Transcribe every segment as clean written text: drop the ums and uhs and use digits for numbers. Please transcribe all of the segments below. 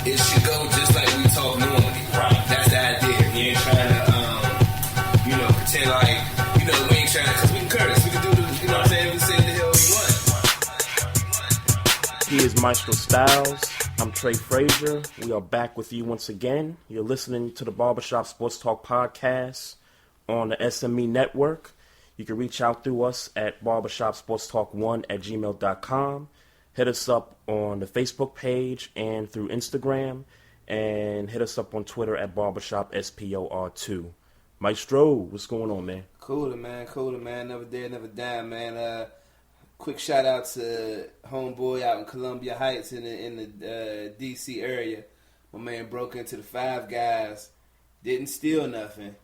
it should go just like we talk normally. Right. That's the idea. We ain't trying to, pretend like, we ain't trying to, because we can curse. We can do the, you know what I'm saying? We say the hell we want. He is Maestro Styles. I'm Trey Fraser. We are back with you once again. You're listening to the Barbershop Sports Talk podcast on the SME Network. You can reach out through us at barbershopsportstalk1@gmail.com. Hit us up on the Facebook page and through Instagram. And hit us up on Twitter at barbershopspor2. Maestro, what's going on, man? Cooler, man. Never dead, never die, man. Quick shout out to homeboy out in Columbia Heights in the DC area. My man broke into the Five Guys, didn't steal nothing.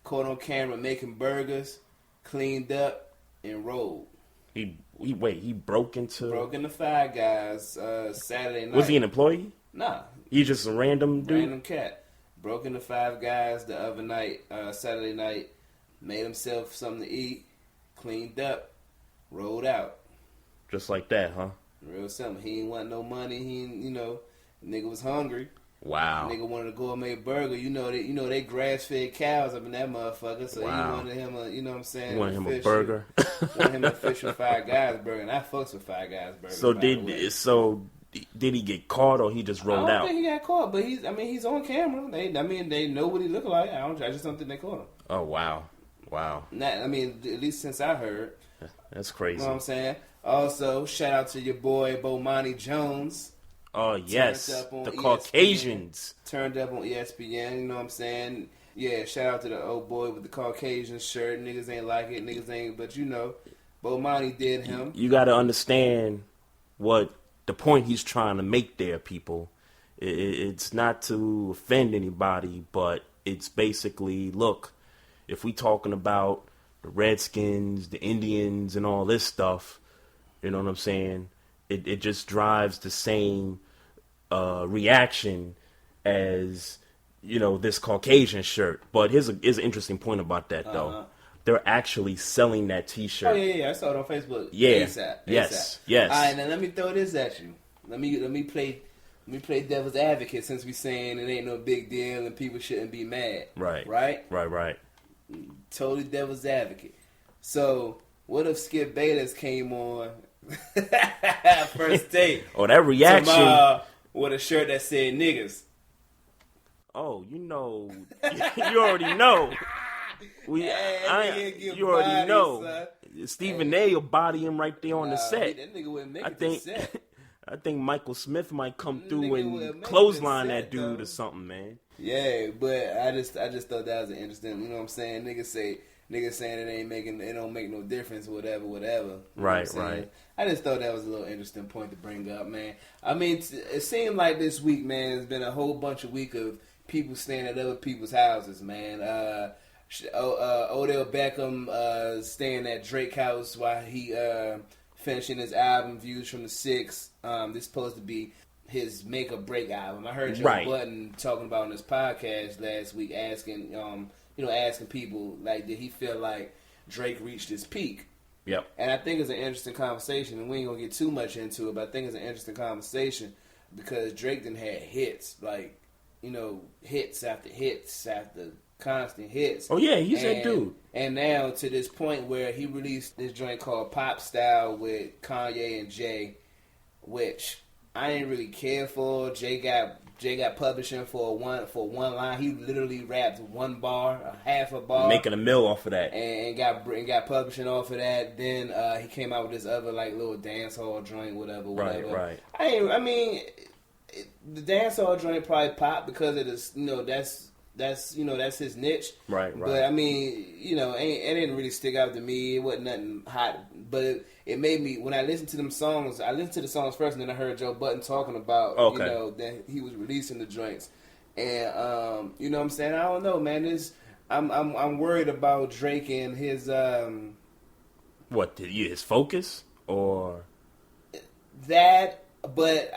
Caught on camera making burgers, cleaned up, and rolled. He broke into Five Guys Saturday night. Was he an employee? Nah. He's just a random dude? Random cat. Broke into Five Guys the other night, Saturday night, made himself something to eat, cleaned up, rolled out. Just like that, huh? Real simple. He ain't want no money. Nigga was hungry. Wow. Nigga wanted to go and make a burger. They grass-fed cows up in that motherfucker. So wow. He wanted him you know what I'm saying? You wanted him a burger? Wanted him an official Five Guys burger. And I fucks with Five Guys burger. Did he get caught or he just rolled out? I don't think he got caught, but he's on camera. They know what he look like. I just don't think they caught him. Oh, wow. At least since I heard. That's crazy. You know what I'm saying? Also, shout out to your boy, Bomani Jones. Oh, yes. The Caucasians. Turned up on ESPN, you know what I'm saying? Yeah, shout out to the old boy with the Caucasian shirt. Niggas ain't like it. But Bomani did him. You got to understand what the point he's trying to make there, people. It's not to offend anybody, but it's basically, look, if we talking about the Redskins, the Indians, and all this stuff, you know what I'm saying? It just drives the same reaction as, this Caucasian shirt. But here's an interesting point about that, though. They're actually selling that T-shirt. Oh, yeah. I saw it on Facebook. Yeah. ASAP. Yes. All right, now let me throw this at you. Let me play devil's advocate since we saying it ain't no big deal and people shouldn't be mad. Right. Totally devil's advocate. So, what if Skip Bayless came on first date? Oh, that reaction. With a shirt that said niggas. Oh, you already know. You already know. Son. Stephen A. will body him right there on the set. That nigga wouldn't make it to the set. I think Michael Smith might come through and clothesline that dude or something, man. Yeah, but I just thought that was interesting. You know what I'm saying? Niggas saying it don't make no difference, whatever. Right. I just thought that was a little interesting point to bring up, man. I mean, it seemed like this week, man, it's been a whole bunch of week of people staying at other people's houses, man. Odell Beckham staying at Drake's house while he finishing his album Views from the Six. This is supposed to be his make or break album. I heard Joe Budden talking about on his podcast last week, asking people like, did he feel like Drake reached his peak? Yep. And I think it's an interesting conversation, and we ain't gonna get too much into it, but I think it's an interesting conversation because Drake done had hits, hits after constant hits. Oh yeah, he's that dude. And now to this point where he released this joint called Pop Style with Kanye and Jay, which I didn't really care for. Jay got publishing for one line. He literally rapped one bar, half a bar, making a mill off of that, and got publishing off of that. Then he came out with this other little dance hall joint, whatever. Right. The dance hall joint probably popped because it is that's his niche. Right. But I mean, it didn't really stick out to me. It wasn't nothing hot, but it made me, when I listened to them songs, I listened to the songs first, and then I heard Joe Budden talking about that he was releasing the joints, and you know what I'm saying? I don't know, man. I'm worried about Drake and his his focus or that, but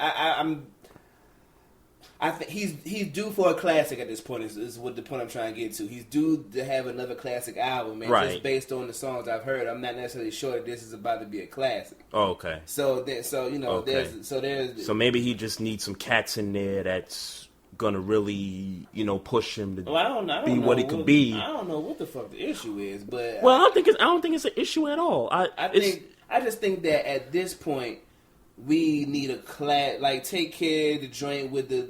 I think he's due for a classic at this point. Is what the point I'm trying to get to. He's due to have another classic album, and right. just based on the songs I've heard, I'm not necessarily sure that this is about to be a classic. Oh, okay. So you know, okay. there's maybe he just needs some cats in there that's gonna really, you know, push him to I don't be know what he could be. I don't know what the fuck the issue is, but well, I don't think it's an issue at all. I just think that at this point, we need a class, like Take Care, the joint with the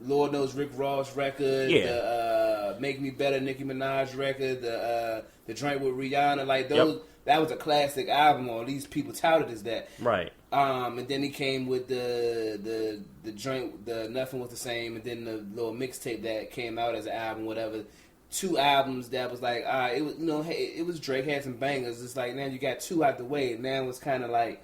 Lord knows Rick Ross record, the Make Me Better Nicki Minaj record, the joint with Rihanna, like those. Yep. That was a classic album, or at least people touted as that. Right. And then he came with the joint, the Nothing Was the Same, and then the little mixtape that came out as an album, whatever. 2 albums that was like, it was, you know, it was Drake had some bangers. It's like, now you got 2 out the way. Now it's kind of like,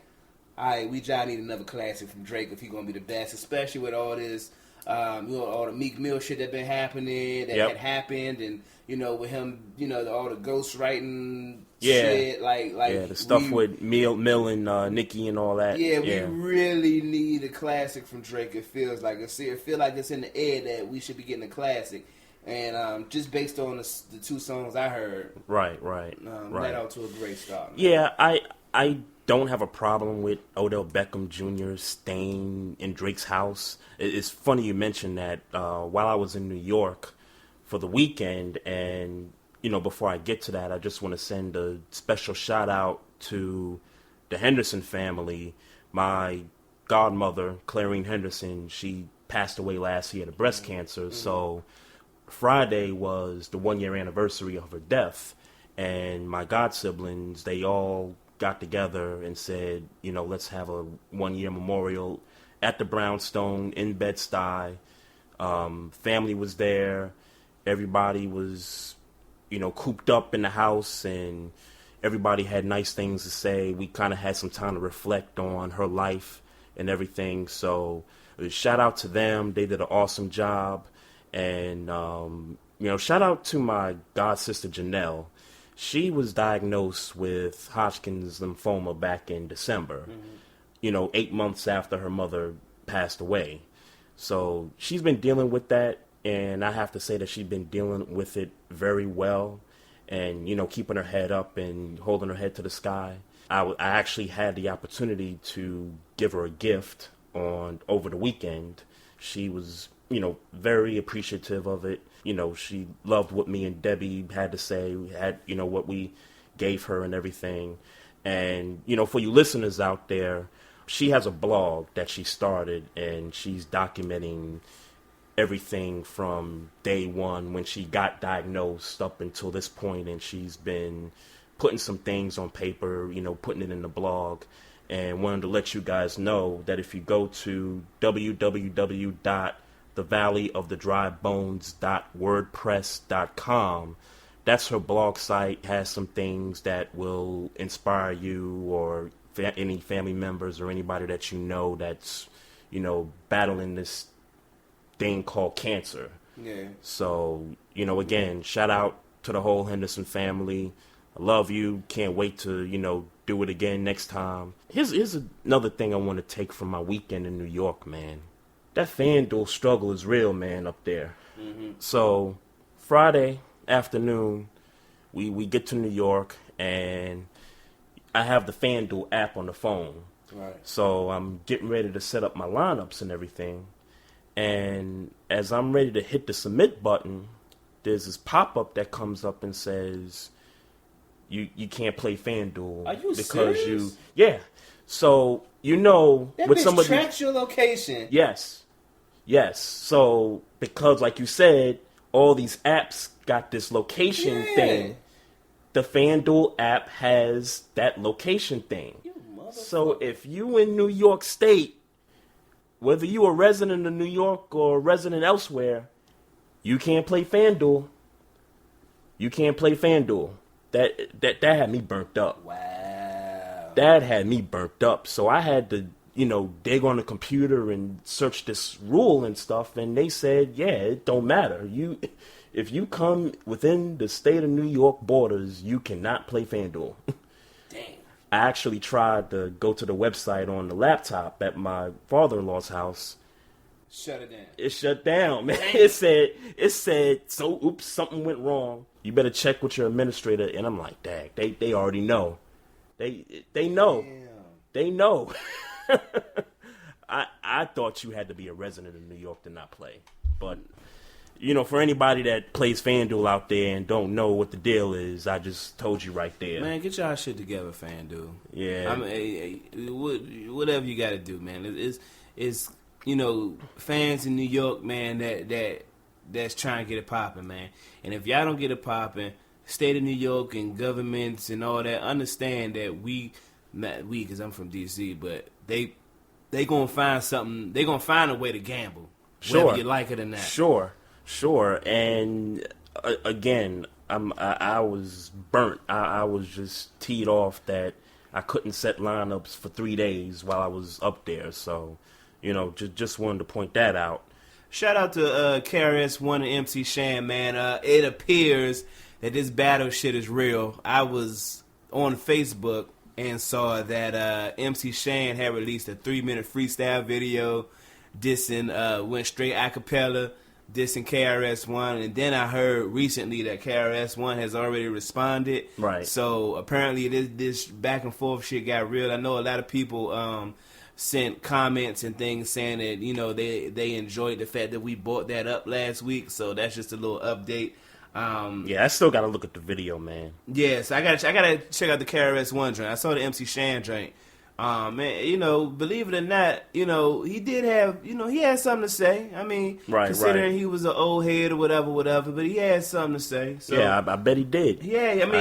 all right, we just need another classic from Drake if he's gonna be the best, especially with all this, you know, all the Meek Mill shit that been happening, that had happened, and you know, with him, you know, all the ghostwriting shit, like the stuff with Mill and Nicki and all that. Yeah, we really need a classic from Drake. It feels like it's in the air that we should be getting a classic. And just based on the 2 songs I heard, right, led out to a great start. Man. Yeah, I don't have a problem with Odell Beckham Jr. staying in Drake's house. It's funny you mentioned that while I was in New York for the weekend, and you know, before I get to that, I just want to send a special shout out to the Henderson family. My godmother, Clarine Henderson, she passed away last year of breast cancer, mm-hmm. So Friday was the 1-year anniversary of her death, and my god siblings, they all got together and said, you know, let's have a 1-year memorial at the Brownstone in Bed-Stuy. Family was there. Everybody was, you know, cooped up in the house, and everybody had nice things to say. We kind of had some time to reflect on her life and everything. So shout out to them. They did an awesome job. And, you know, shout out to my god sister Janelle. She was diagnosed with Hodgkin's lymphoma back in December, you know, 8 months after her mother passed away. So she's been dealing with that, and I have to say that she's been dealing with it very well, and, you know, keeping her head up and holding her head to the sky. I actually had the opportunity to give her a gift over the weekend. She was, you know, very appreciative of it. You know, she loved what me and Debbie had to say. We had, you know, what we gave her and everything. And, you know, for you listeners out there, she has a blog that she started, and she's documenting everything from day one when she got diagnosed up until this point. And she's been putting some things on paper, you know, putting it in the blog. And wanted to let you guys know that if you go to www.thevalleyofthedrybones.wordpress.com, that's her blog site. Has some things that will inspire you or any family members or anybody that you know that's, you know, battling this thing called cancer. Yeah. So, you know, again, shout out to the whole Henderson family. I love you. Can't wait to, you know, do it again next time. Here's another thing I want to take from my weekend in New York, man. That FanDuel struggle is real, man, up there. Mm-hmm. So Friday afternoon, we get to New York, and I have the FanDuel app on the phone. Right. So I'm getting ready to set up my lineups and everything. And as I'm ready to hit the submit button, there's this pop-up that comes up and says, you can't play FanDuel. Are you because serious? Yeah. So, you know, that with bitch somebody tracks your location. Yes. So, because like you said, all these apps got this location thing. The FanDuel app has that location thing. So if you in New York State, whether you a resident of New York or a resident elsewhere, you can't play FanDuel. You can't play FanDuel. That had me burnt up. Wow. That had me burnt up. So I had to, you know, dig on the computer and search this rule and stuff, and they said, yeah, it don't matter. If you come within the state of New York borders, you cannot play FanDuel. Damn. I actually tried to go to the website on the laptop at my father-in-law's house. Shut it down. It shut down, man. It said, so oops, something went wrong. You better check with your administrator. And I'm like, dang, they already know. They know. Damn. They know. I thought you had to be a resident of New York to not play. But, for anybody that plays FanDuel out there and don't know what the deal is, I just told you right there. Man, get y'all shit together, FanDuel. Yeah. I mean, whatever you got to do, man. It's fans in New York, man, that's trying to get it popping, man. And if y'all don't get it popping, state of New York and governments and all that, understand that not we, because I'm from D.C., but they gonna find something. They gonna find a way to gamble, whether you like it or not. Sure. And again, I was burnt. I was just teed off that I couldn't set lineups for 3 days while I was up there. So, just wanted to point that out. Shout out to KRS-One and MC Shan, man. It appears that this battle shit is real. I was on Facebook and saw that MC Shan had released a 3-minute freestyle video dissing, went straight a cappella, dissing KRS-One, and then I heard recently that KRS-One has already responded. Right. So apparently this back and forth shit got real. I know a lot of people sent comments and things saying that they enjoyed the fact that we brought that up last week. So that's just a little update. I still gotta look at the video, man. Yes, I gotta check out the KRS-One joint. I saw the MC Shan joint. Man, believe it or not, he did have, he had something to say. I mean, considering he was an old head or whatever, but he had something to say. So, yeah, I bet he did. Yeah, I mean,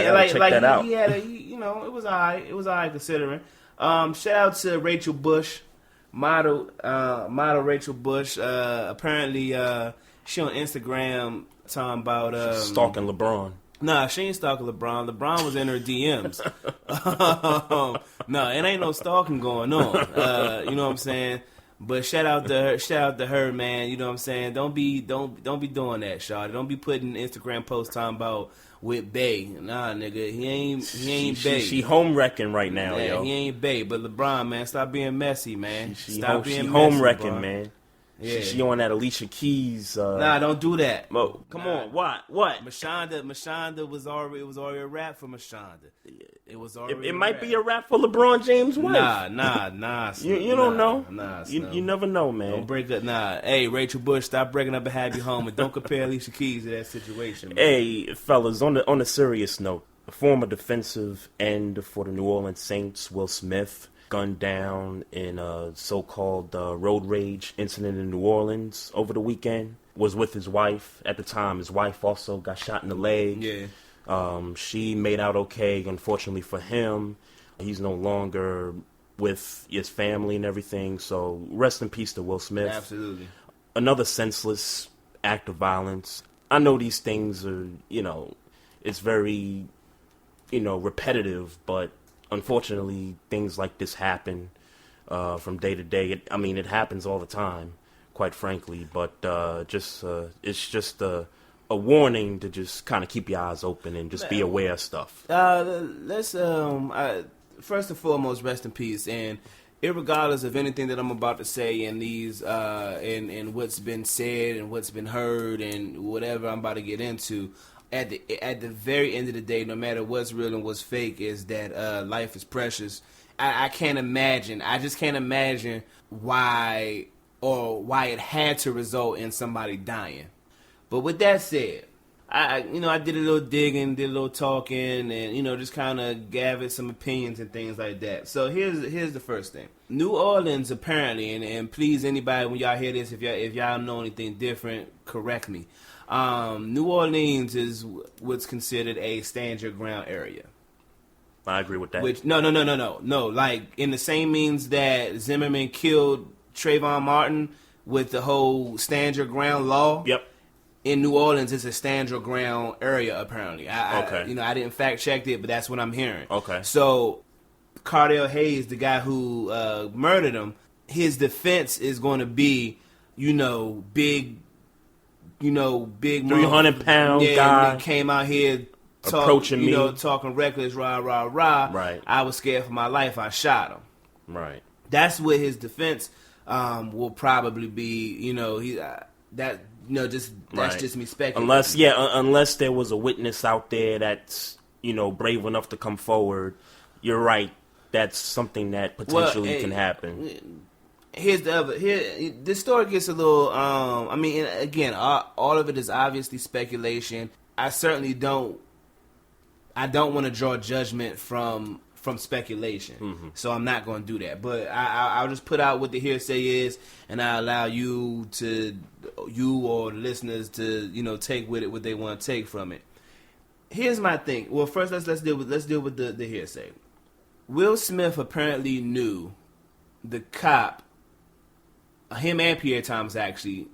he had it was alright. It was alright considering. Shout out to Rachel Bush, model Rachel Bush. Apparently, she on Instagram talking about stalking LeBron. Nah, she ain't stalking LeBron. LeBron was in her DMs. No, it ain't no stalking going on. You know what I'm saying? But shout out to her, man. You know what I'm saying? Don't be doing that, shawty. Don't be putting Instagram posts talking about with Bay. Nah, nigga, he ain't Bay. She home wrecking right now, yo. He ain't Bay. But LeBron, man, stop being messy, man. Stop being home wrecking, man. Yeah. She on that Alicia Keys. Nah, don't do that. Come on, what? Mashonda was already a rap for Mashonda. It was already. It might be a rap for LeBron James' wife. Nah. You don't know. Nah, you never know, man. Don't break up. Nah, hey, Rachel Bush, stop breaking up a happy home and don't compare Alicia Keys to that situation, man. Hey, fellas, on a serious note, the former defensive end for the New Orleans Saints, Will Smith, gunned down in a so-called road rage incident in New Orleans over the weekend. Was with his wife. At the time, his wife also got shot in the leg. Yeah. She made out okay. Unfortunately for him, he's no longer with his family and everything. So rest in peace to Will Smith. Absolutely. Another senseless act of violence. I know these things are, it's very, repetitive, but unfortunately, things like this happen from day to day. It happens all the time, quite frankly. But it's just a warning to just kind of keep your eyes open and just be aware of stuff. Let's first and foremost, rest in peace. And irregardless of anything that I'm about to say in these and what's been said and what's been heard and whatever I'm about to get into. At the very end of the day, no matter what's real and what's fake, is that life is precious. I just can't imagine why it had to result in somebody dying. But with that said, I did a little digging, did a little talking, and just kind of gathered some opinions and things like that. So here's the first thing. New Orleans apparently, and please anybody when y'all hear this, if y'all know anything different, correct me. New Orleans is what's considered a stand your ground area. I agree with that. Which no. Like in the same means that Zimmerman killed Trayvon Martin with the whole stand your ground law. Yep. In New Orleans, it's a stand your ground area. Apparently, Okay. I didn't fact check it, but that's what I'm hearing. Okay. So, Cardell Hayes, the guy who murdered him, his defense is going to be, big 300-pound guy came out here approaching me, talking reckless, rah. Right. I was scared for my life. I shot him. Right. That's what his defense will probably be, that's just me speculating. Unless there was a witness out there that's, brave enough to come forward. You're right. That's something that potentially can happen. Here's the other. This story gets a little. Again, all of it is obviously speculation. I certainly don't. I don't want to draw judgment from speculation, so I'm not going to do that. But I'll just put out what the hearsay is, and I allow you or the listeners to take with it what they want to take from it. Here's my thing. Well, first let's deal with the hearsay. Will Smith apparently knew the cop. Him and Pierre Thomas actually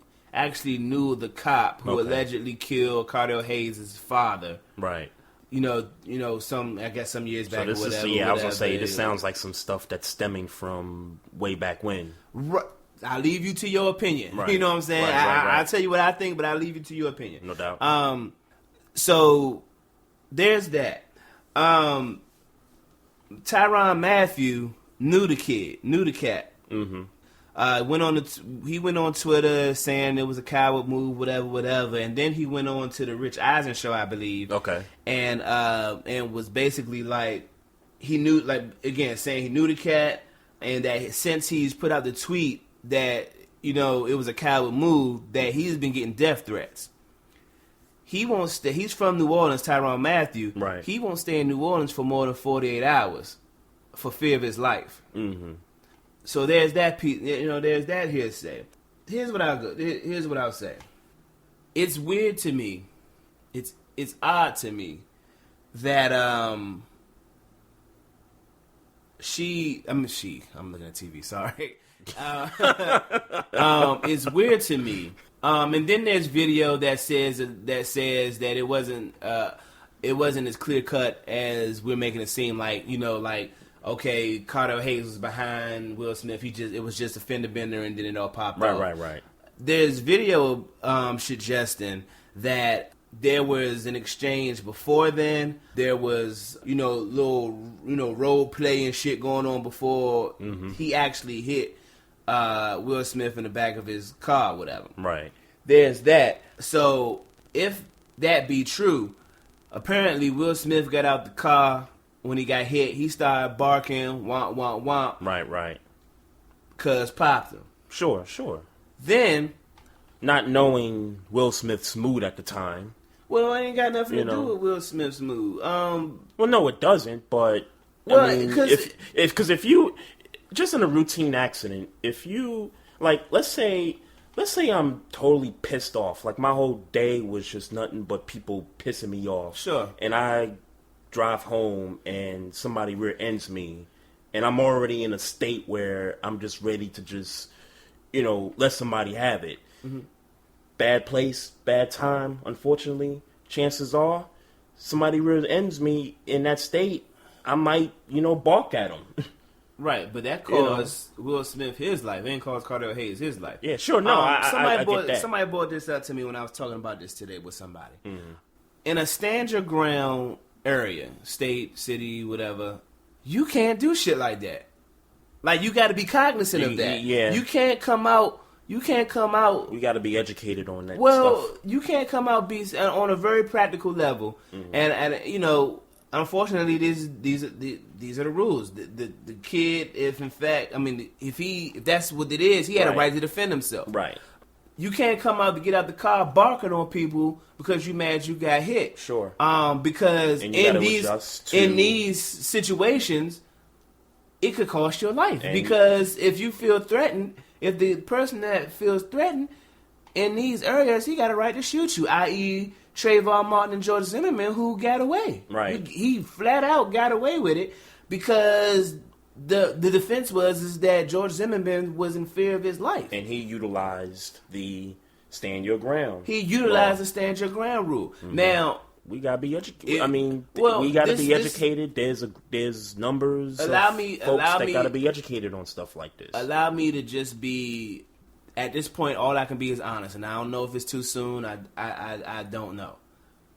knew the cop who allegedly killed Cardell Hayes' father. Right. Some years back or whatever. I was gonna say this sounds like some stuff that's stemming from way back when. Right. I'll leave you to your opinion. Right. You know what I'm saying? Right. I'll tell you what I think, but I'll leave you to your opinion. No doubt. So there's that. Tyrann Mathieu knew the cat. Mm-hmm. He went on Twitter saying it was a coward move, whatever, and then he went on to the Rich Eisen show, I believe. Okay. And was basically like he knew, saying he knew the cat, and that since he's put out the tweet that it was a coward move, that he's been getting death threats. He won't stay. He's from New Orleans, Tyrann Mathieu. Right. He won't stay in New Orleans for more than 48 hours for fear of his life. Mm-hmm. So there's that piece, there's that hearsay. Here's what I'll say. It's weird to me. It's odd to me that I'm looking at TV. Sorry. It's weird to me. And then there's video that says that it wasn't as clear cut as we're making it seem like. Okay, Cardell Hayes was behind Will Smith. It was just a fender bender, and then it all popped up. Right. There's video suggesting that there was an exchange before then. There was little role play and shit going on before he actually hit Will Smith in the back of his car, whatever. Right. There's that. So if that be true, apparently Will Smith got out the car. When he got hit, he started barking, womp, womp, womp. Right. Cuz popped him. Sure. Then, not knowing Will Smith's mood at the time. Well, it ain't got nothing to do with Will Smith's mood. Well, no, it doesn't, but... if you... Just in a routine accident, if you... Let's say I'm totally pissed off. My whole day was just nothing but people pissing me off. Sure. And I drive home and somebody rear ends me, and I'm already in a state where I'm just ready to just let somebody have it. Mm-hmm. Bad place, bad time, unfortunately. Chances are somebody rear ends me in that state, I might bark at them. Right, but that caused Will Smith his life. It ain't caused Cardell Hayes his life. Yeah, sure. No, I get that. Somebody brought this up to me when I was talking about this today with somebody. Mm-hmm. In a stand your ground area, state, city, whatever, you can't do shit like that. You got to be cognizant of that. Yeah. You can't come out. You got to be educated on that. Well, stuff. You can't come out on a very practical level, and unfortunately, these are the rules. The kid, if that's what it is, he had a right to defend himself. Right. You can't come out to get out the car barking on people because you mad you got hit. Sure. Because in these situations, it could cost your life. Because if you feel threatened, if the person that feels threatened in these areas, he got a right to shoot you. I.e., Trayvon Martin and George Zimmerman, who got away. Right. He flat out got away with it because the defense is that George Zimmerman was in fear of his life. And he utilized the stand your ground. He utilized the stand your ground rule. Mm-hmm. Now, we gotta be educated. We gotta be educated. There's numbers folks that gotta be educated on stuff like this. Allow me to just be... At this point, all I can be is honest, and I don't know if it's too soon. I don't know.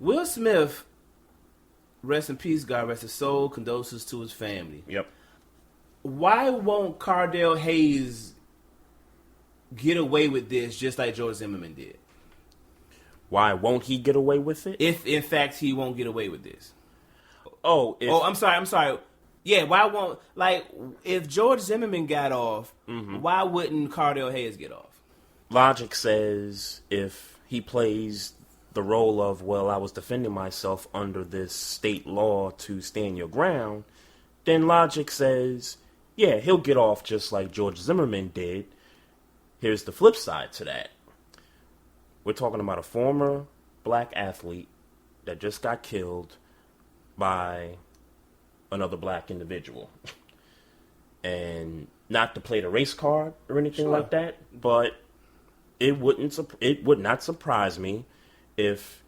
Will Smith, rest in peace, God rest his soul, condolences to his family. Yep. Why won't Cardell Hayes get away with this just like George Zimmerman did? Why won't he get away with it? If, in fact, he won't get away with this. I'm sorry. Yeah, why won't, like, if George Zimmerman got off, why wouldn't Cardell Hayes get off? Logic says if he plays the role of, well, I was defending myself under this state law to stand your ground, then logic says, yeah, he'll get off just like George Zimmerman did. Here's the flip side to that. We're talking about a former black athlete that just got killed by another black individual. And not to play the race card or anything like that, but it would not surprise me if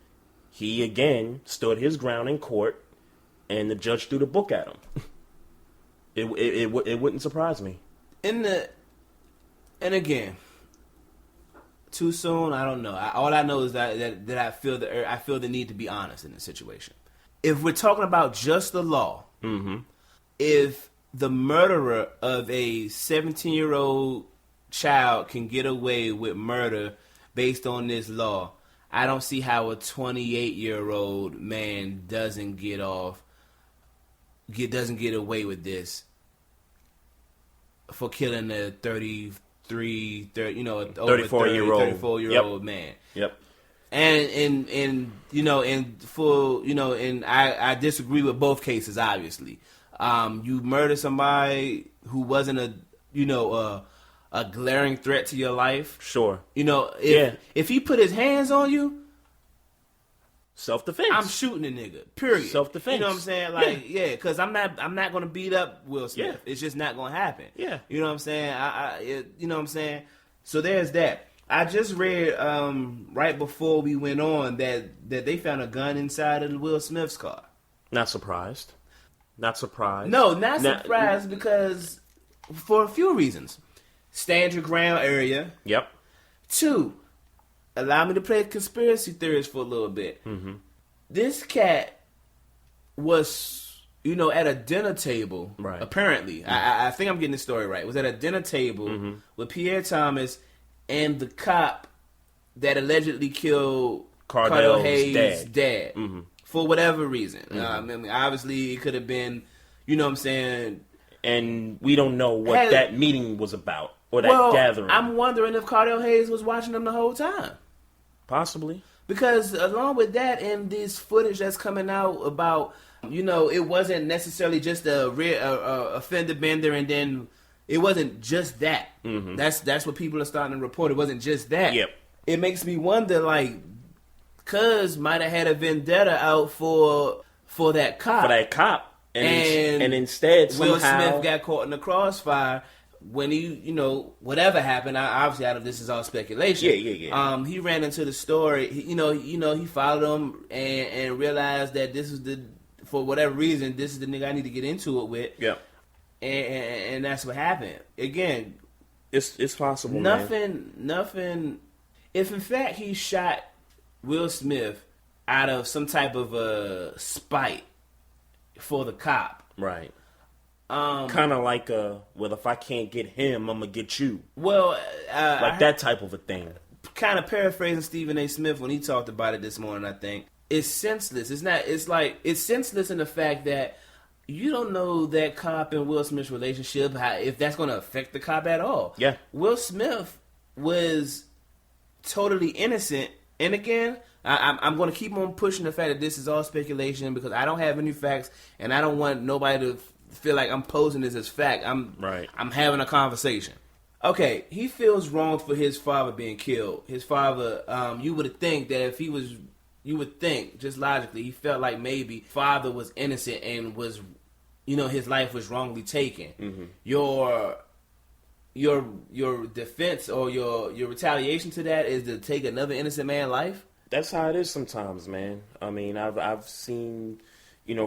he again stood his ground in court and the judge threw the book at him. It wouldn't surprise me. And again, too soon, I don't know. All I know is that I feel the need to be honest in this situation. If we're talking about just the law, if the murderer of a 17-year-old child can get away with murder based on this law, I don't see how a 28-year-old man doesn't get away with this for killing a 34-year-old man. Yep. And I disagree with both cases, obviously. You murder somebody who wasn't a glaring threat to your life. Sure. If he put his hands on you, self-defense. I'm shooting a nigga. Period. Self-defense. You know what I'm saying? Like, because I'm not gonna beat up Will Smith. Yeah. It's just not gonna happen. Yeah. You know what I'm saying? You know what I'm saying? So there's that. I just read right before we went on that they found a gun inside of Will Smith's car. Not surprised. Not surprised. No, not surprised because for a few reasons. Stand your ground area. Yep. 2, allow me to play conspiracy theories for a little bit. Mm-hmm. This cat was, at a dinner table. Right. Apparently, I think I'm getting the story right. Was at a dinner table with Pierre Thomas and the cop that allegedly killed Cardell Hayes' dad. Mm-hmm. For whatever reason. Obviously, it could have been, you know what I'm saying. And we don't know what that meeting was about or that gathering. I'm wondering if Cardell Hayes was watching them the whole time. Possibly. Because along with that and this footage that's coming out about, it wasn't necessarily just a fender bender and then it wasn't just that. Mm-hmm. That's what people are starting to report. It wasn't just that. Yep. It makes me wonder, like, Cuz might have had a vendetta out for that cop. For that cop. And instead, Will somehow Smith got caught in the crossfire when he, whatever happened. Obviously, out of this is all speculation. Yeah. He ran into the store. He followed him and realized that this is for whatever reason, this is the nigga I need to get into it with. Yeah. And that's what happened. Again, it's possible. Nothing. If in fact he shot Will Smith out of some type of spite for the cop, right? Kind of like if I can't get him, I'm gonna get you. Well, that type of a thing. Kind of paraphrasing Stephen A. Smith when he talked about it this morning. I think it's senseless. It's senseless in the fact that you don't know that cop and Will Smith's relationship, if that's going to affect the cop at all. Yeah, Will Smith was totally innocent, and again, I'm going to keep on pushing the fact that this is all speculation because I don't have any facts, and I don't want nobody to feel like I'm posing this as fact. I'm having a conversation. Okay, he feels wrong for his father being killed. His father, you would think that if he was, you would think just logically, he felt like maybe father was innocent and was, his life was wrongly taken. Mm-hmm. Your defense or your retaliation to that is to take another innocent man's life. That's how it is sometimes, man. I mean, I've seen,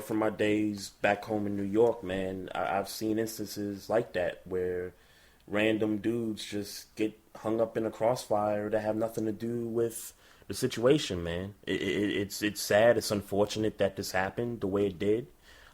from my days back home in New York, man, I've seen instances like that where random dudes just get hung up in a crossfire that have nothing to do with the situation, man. It's sad. It's unfortunate that this happened the way it did.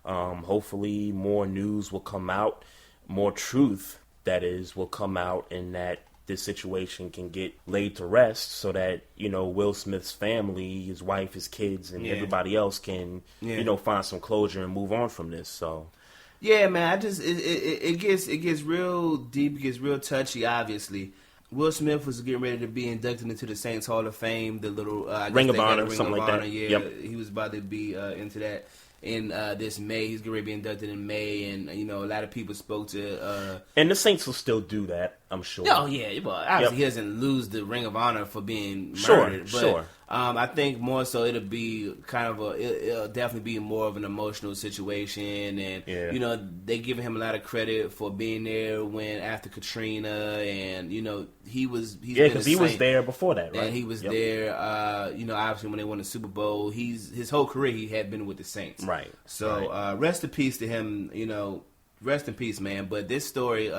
Hopefully more news will come out, more truth, that is, will come out, and that this situation can get laid to rest so that, Will Smith's family, his wife, his kids, and everybody else can, find some closure and move on from this. So, yeah, man, it gets real deep, it gets real touchy, obviously. Will Smith was getting ready to be inducted into the Saints Hall of Fame, the little Ring of Honor, something like that. Yeah, yep. He was about to be into that in this May. He's getting ready to be inducted in May, and a lot of people spoke to. And the Saints will still do that, I'm sure. Oh yeah, well, obviously he doesn't lose the Ring of Honor for being murdered. Sure. I think more so it'll be kind of it'll definitely be more of an emotional situation, and they giving him a lot of credit for being there after Katrina, and because he was there before that, right? And he was there, obviously when they won the Super Bowl. His whole career he had been with the Saints, right? So rest in peace to him, rest in peace, man. But this story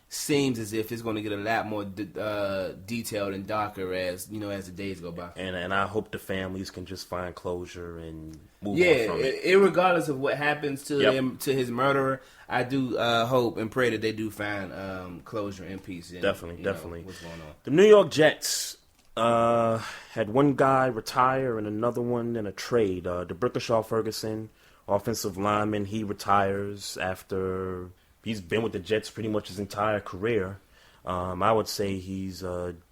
seems as if it's going to get a lot more detailed and darker as the days go by. And I hope the families can just find closure and move on from it. Irregardless of what happens to him, to his murderer, I do hope and pray that they do find closure and peace. And, definitely. What's going on? The New York Jets had one guy retire and another one in a trade. DeBrickashaw Ferguson, offensive lineman, he retires after he's been with the Jets pretty much his entire career. I would say he's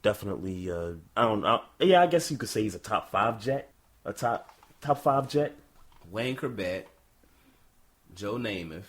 definitely I guess you could say he's a top 5 Jet, a top 5 Jet. Wayne Corbett, Joe Namath.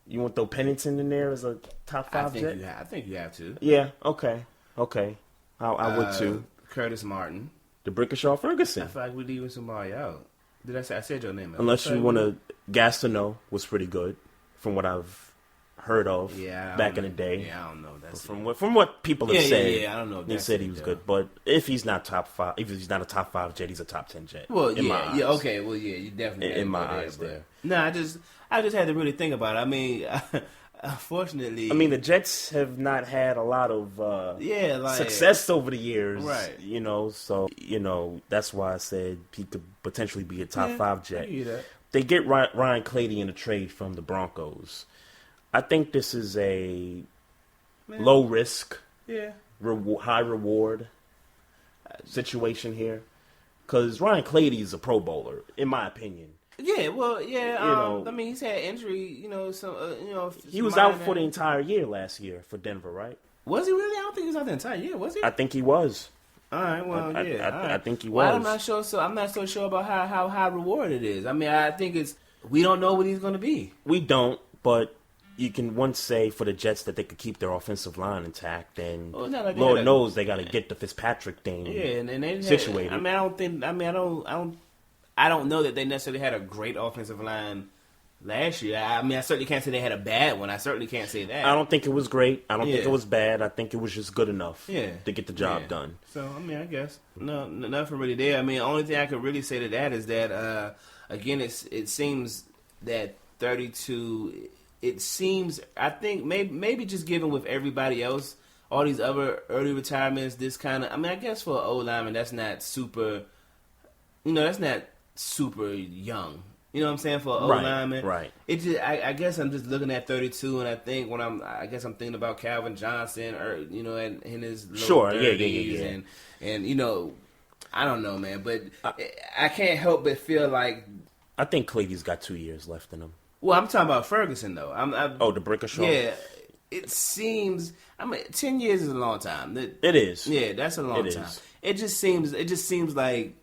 You want to throw Pennington in there as a top 5 Jet? I think you have to. Yeah. Okay. I would too. Curtis Martin. DeBrickashaw Ferguson. I feel like we're leaving somebody out. Did I say? I said your name. Unless you want to. Gastineau was pretty good, from what I've heard of back in the day. Yeah, I don't know. That's from what people have said. Yeah, I don't know. They said he was good, but if he's not top 5, if he's not a top 5 Jet, he's a top 10 Jet. Well, okay. Well, you definitely in my eyes there. No, I just had to really think about it. I mean, unfortunately, the Jets have not had a lot of success over the years, right? So that's why I said he could potentially be a top 5 Jet. They get Ryan Clady in a trade from the Broncos. I think this is a low risk, high reward situation here, because Ryan Clady is a Pro Bowler, in my opinion. Yeah, well, he's had injury. He was out for the entire year last year for Denver, right? Was he really? I don't think he was out the entire year. Was he? I think he was. All right, well, I think he was. Well, I'm not sure. So I'm not so sure about how high reward it is. I mean, I think we don't know what he's going to be. We don't, but you can once say for the Jets that they could keep their offensive line intact, and Lord knows they got to get the Fitzpatrick thing and they situated. I don't know that they necessarily had a great offensive line last year. I certainly can't say they had a bad one. I certainly can't say that. I don't think it was great. I don't think it was bad. I think it was just good enough to get the job done. So, I guess nothing really there. The only thing I could really say to that is that, again, it seems that 32. It seems, I think maybe just given with everybody else, all these other early retirements, this kind of, I guess for an old lineman, that's not super, that's not super young. You know what I'm saying? For an old lineman. Right. It just, I guess I'm just looking at 32, and I think I guess I'm thinking about Calvin Johnson, or, in his low 30s. And I don't know, man, but I can't help but feel like. I think Clady's got 2 years left in him. Well, I'm talking about Ferguson, though. DeBrickashaw? Yeah. It seems, 10 years is a long time. It is. Yeah, that's a long time. It just seems like,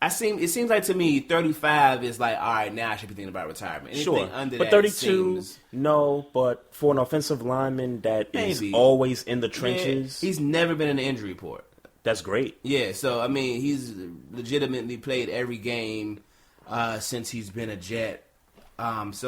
it seems like to me, 35 is like, all right, now I should be thinking about retirement. Anything under but 32, no, but for an offensive lineman that is always in the trenches. He's never been in an injury report. That's great. Yeah, so, he's legitimately played every game since he's been a Jet. I don't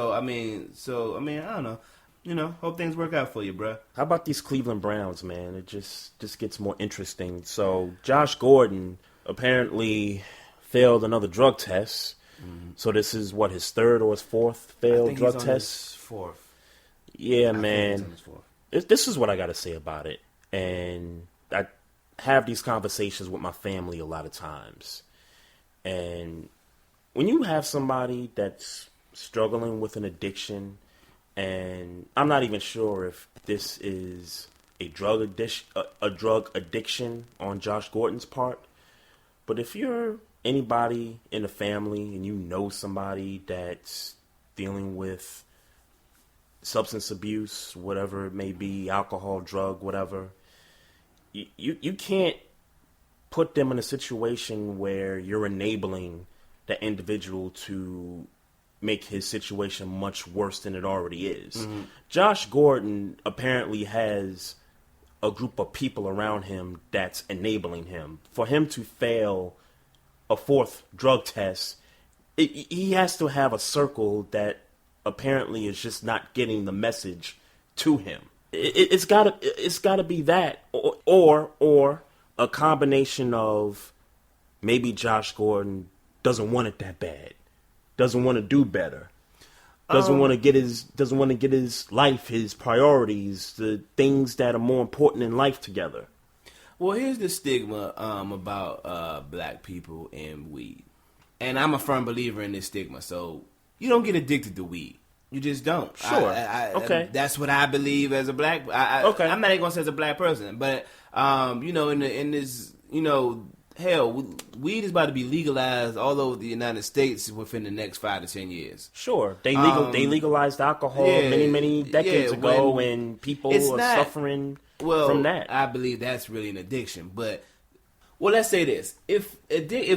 know. Hope things work out for you, bro. How about these Cleveland Browns, man? It just gets more interesting. So Josh Gordon apparently failed another drug test. Mm-hmm. So this is his 3rd or his 4th failed drug test? His 4th. Yeah, man. This is what I got to say about it. And I have these conversations with my family a lot of times. And when you have somebody that's struggling with an addiction, and I'm not even sure if this is a drug addiction on Josh Gordon's part. But if you're anybody in the family and you know somebody that's dealing with substance abuse, whatever it may be, alcohol, drug, whatever, you can't put them in a situation where you're enabling the individual to make his situation much worse than it already is. Mm-hmm. Josh Gordon apparently has a group of people around him that's enabling him. For him to fail a 4th drug test, he has to have a circle that apparently is just not getting the message to him. It's gotta be that, or a combination of maybe Josh Gordon doesn't want it that bad, doesn't want to do better, doesn't want to get his life, his priorities, the things that are more important in life together. Well, here's the stigma about black people and weed, and I'm a firm believer in this stigma. So you don't get addicted to weed. You just don't. Sure. Okay. That's what I believe as a black. Okay. I'm not even gonna say as a black person, but in this, hell, weed is about to be legalized all over the United States within the next 5 to 10 years. Sure. They legalized alcohol many decades ago, and people are suffering from that. I believe that's really an addiction. But let's say this: if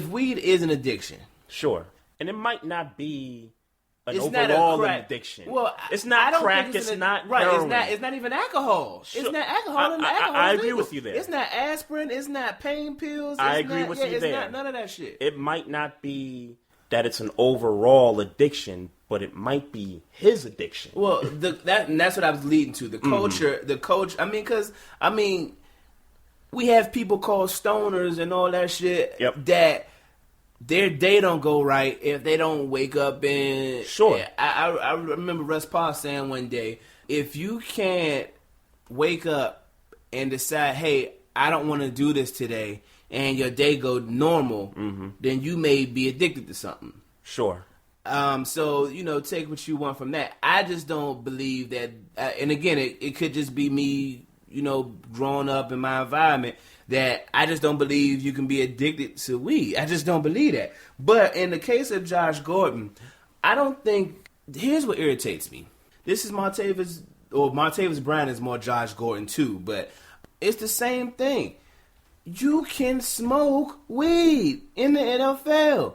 weed is an addiction, sure, and it might not be an it's overall not an addiction. Well, it's not crack. It's not heroin. It's not even alcohol. Sure. It's not alcohol. I agree with you there. It's not aspirin. It's not pain pills. I agree with you there. It's not none of that shit. It might not be that it's an overall addiction, but it might be his addiction. Well, that's what I was leading to. The culture. We have people called stoners and all that shit. Yep. That their day don't go right if they don't wake up and... Sure. I remember Russ Paul saying one day, if you can't wake up and decide, hey, I don't want to do this today, and your day go normal, then you may be addicted to something. Sure. So, take what you want from that. I just don't believe that... and again, it could just be me, growing up in my environment, that I just don't believe you can be addicted to weed. I just don't believe that. But in the case of Josh Gordon, I don't think... Here's what irritates me. This is Martavis Bryant is more Josh Gordon too, but it's the same thing. You can smoke weed in the NFL.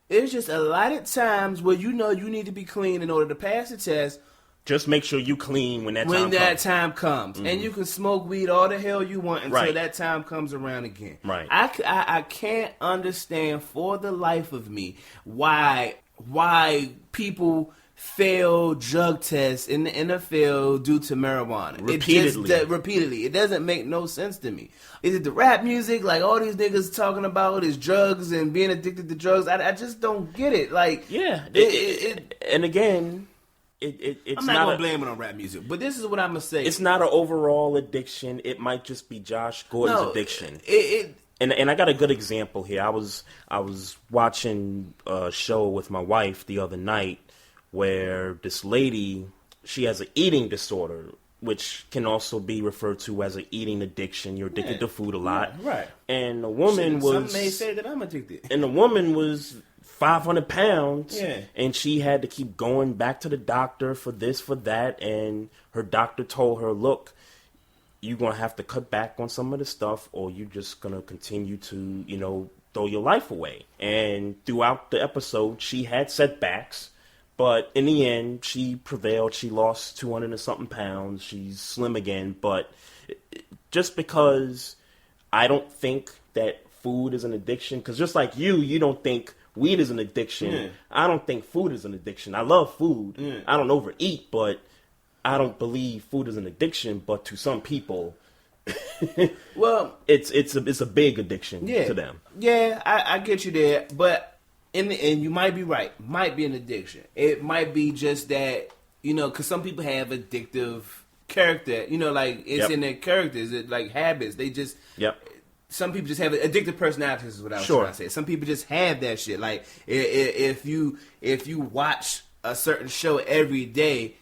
It's just a lot of times where you need to be clean in order to pass the test. Just make sure you clean when that time comes. And you can smoke weed all the hell you want until that time comes around again. Right. I can't understand for the life of me why people fail drug tests in the NFL due to marijuana. Repeatedly. It doesn't make no sense to me. Is it the rap music? Like all these niggas talking about is drugs and being addicted to drugs. I just don't get it. Like, yeah. And again... It's I'm not going to blame it on rap music, but this is what I'm going to say. It's not an overall addiction. It might just be Josh Gordon's addiction. And I got a good example here. I was watching a show with my wife the other night where this lady, she has an eating disorder, which can also be referred to as an eating addiction. You're addicted to food a lot. Yeah, right. And the woman some may say that I'm addicted. And the woman was 500 pounds, and she had to keep going back to the doctor for this, for that, and her doctor told her, look, you're going to have to cut back on some of the stuff, or you're just going to continue to, throw your life away. And throughout the episode, she had setbacks, but in the end, she prevailed. She lost 200 and something pounds. She's slim again, but just because I don't think that food is an addiction, because just like you don't think weed is an addiction. Yeah. I don't think food is an addiction. I love food. Yeah. I don't overeat, but I don't believe food is an addiction. But to some people, well, it's a big addiction to them. Yeah, I get you there, but and you might be right. Might be an addiction. It might be just that because some people have addictive character. Like it's in their characters. It's like habits. They just Some people just have addictive personalities is what I was trying to say. Some people just have that shit. Like if you watch a certain show every day,